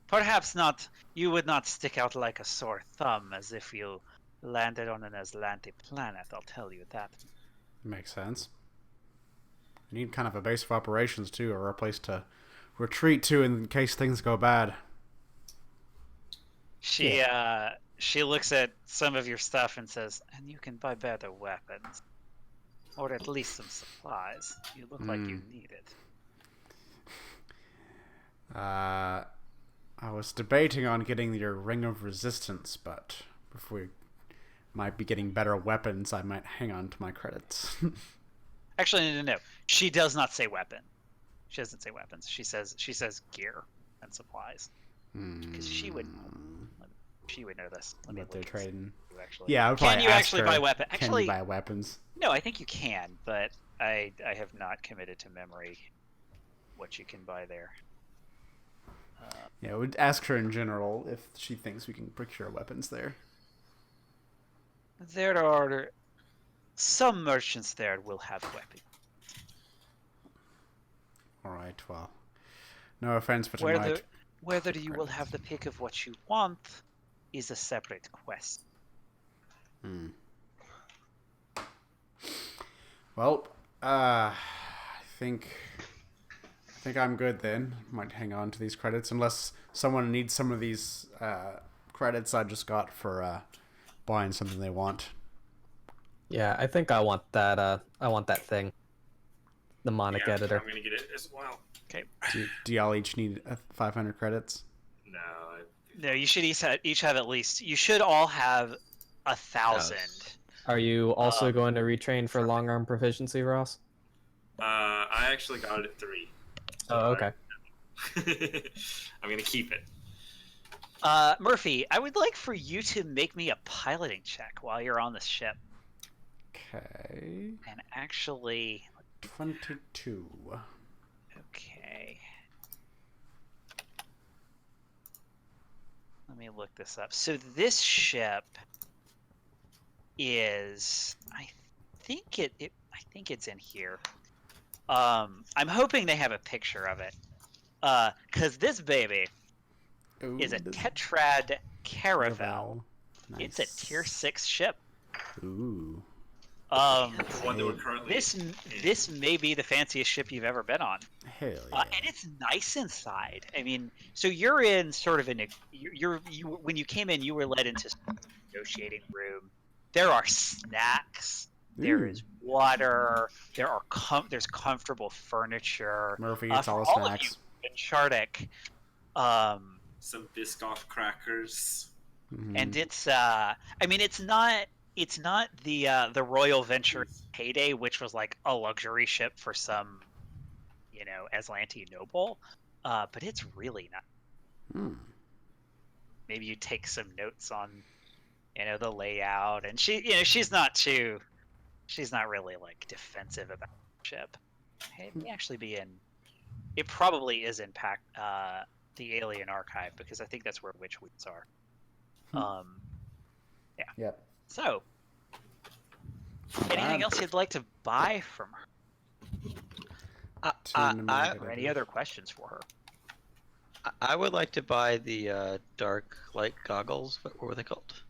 perhaps not, you would not stick out like a sore thumb as if you landed on an Aslanti planet, I'll tell you that. Makes sense. You need kind of a base of operations, too, or a place to retreat to in case things go bad. She looks at some of your stuff and says, and you can buy better weapons. Or at least some supplies. You look like you need it. I was debating on getting your Ring of Resistance, but if we might be getting better weapons, I might hang on to my credits. Actually, no. She does not say weapon. She doesn't say weapons. She says gear and supplies. Because she would know this. What they're trading. Actually. Yeah, I would can you ask actually her, buy weapons? Can you buy weapons? No, I think you can, but I have not committed to memory what you can buy there. Yeah, I would ask her in general if she thinks we can procure weapons there. There are some merchants there will have weapons. Alright, well. No offense, but tonight... Whether you will have the pick of what you want is a separate quest. Well, I think I'm good then. Might hang on to these credits unless someone needs some of these credits I just got for buying something they want. Yeah, I think I want that. I want that thing. The Monic editor. I'm gonna get it as well. Okay. Do y'all each need 500 credits? No. No, you should each have at least. You should all have 1,000. Are you also going to retrain for long arm proficiency, Ross? I actually got it at 3. Oh, okay. I'm gonna keep it. Murphy, I would like for you to make me a piloting check while you're on this ship. Okay. And actually... 22. Okay. Let me look this up. So this ship is... I think it's in here. I'm hoping they have a picture of it. Because this baby is a Tetrad Caravel. Nice. It's a tier 6 ship. Ooh. The one that we're currently this may be the fanciest ship you've ever been on. Hell yeah. And it's nice inside. I mean, so you're in sort of when you came in, you were led into a negotiating room. There are snacks. There is water. There's comfortable furniture. Murphy eats all the snacks. In Chardic, some Biscoff crackers. Mm-hmm. And it's I mean it's not the Royal Venture Heyday, which was like a luxury ship for some, Aslanti noble, but it's really not. Maybe you take some notes on, the layout, and she's not really like defensive about the ship. It may actually be it probably is in the Alien Archive, because I think that's where Witchweeds are. Yeah. Yep. So, anything else you'd like to buy from her? Or any other questions for her? I would like to buy the dark light goggles. What were they called?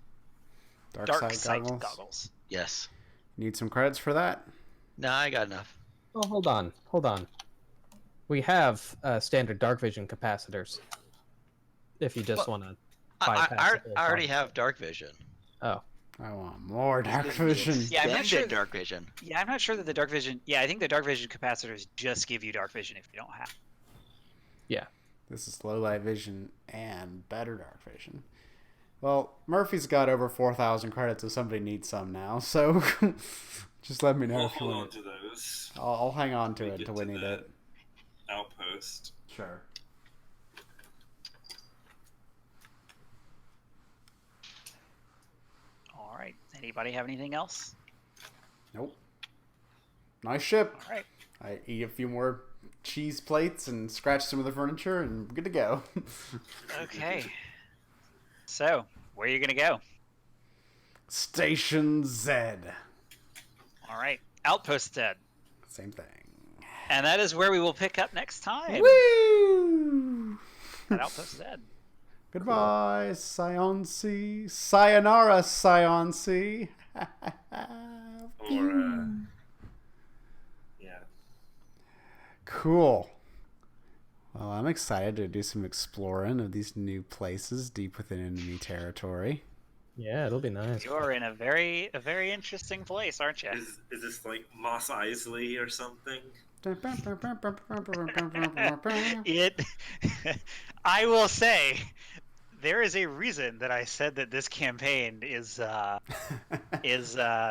Dark sight goggles? Yes. Need some credits for that? No, I got enough. Oh, hold on. We have standard dark vision capacitors. If you just want to bypass it. I already have dark vision. Oh. I want more dark vision. Yeah, I'm not sure. Dark vision. Yeah, I'm not sure that the dark vision. Yeah, I think the dark vision capacitors just give you dark vision if you don't have. Yeah. This is low light vision and better dark vision. Well, Murphy's got over 4,000 credits if somebody needs some now, so just let me know if you hold want on to those. I'll hang on to it until we need it. Outpost. Sure. All right. Anybody have anything else? Nope. Nice ship. All right. I eat a few more cheese plates and scratch some of the furniture and we're good to go. Okay. So, where are you going to go? Station Z. All right. Outpost dead. Same thing. And that is where we will pick up next time. Woo! At Outpost dead. Goodbye, Scioncy. Sayonara, Scioncy. Or, yeah. Cool. Well, I'm excited to do some exploring of these new places deep within enemy territory. Yeah, it'll be nice. You're in a very interesting place, aren't you? Is this like Mos Eisley or something? I will say, there is a reason that I said that this campaign is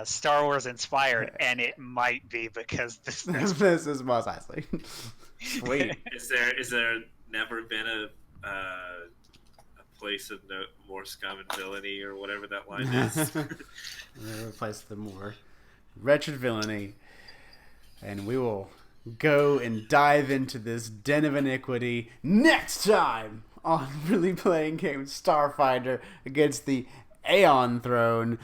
Star Wars inspired, and it might be because this is Mos Eisley. Sweet. Is there never been a place of more scum and villainy, or whatever that line is? Never place the more wretched villainy, and we will go and dive into this den of iniquity next time on Really Playing Games Starfinder against the Aeon throne.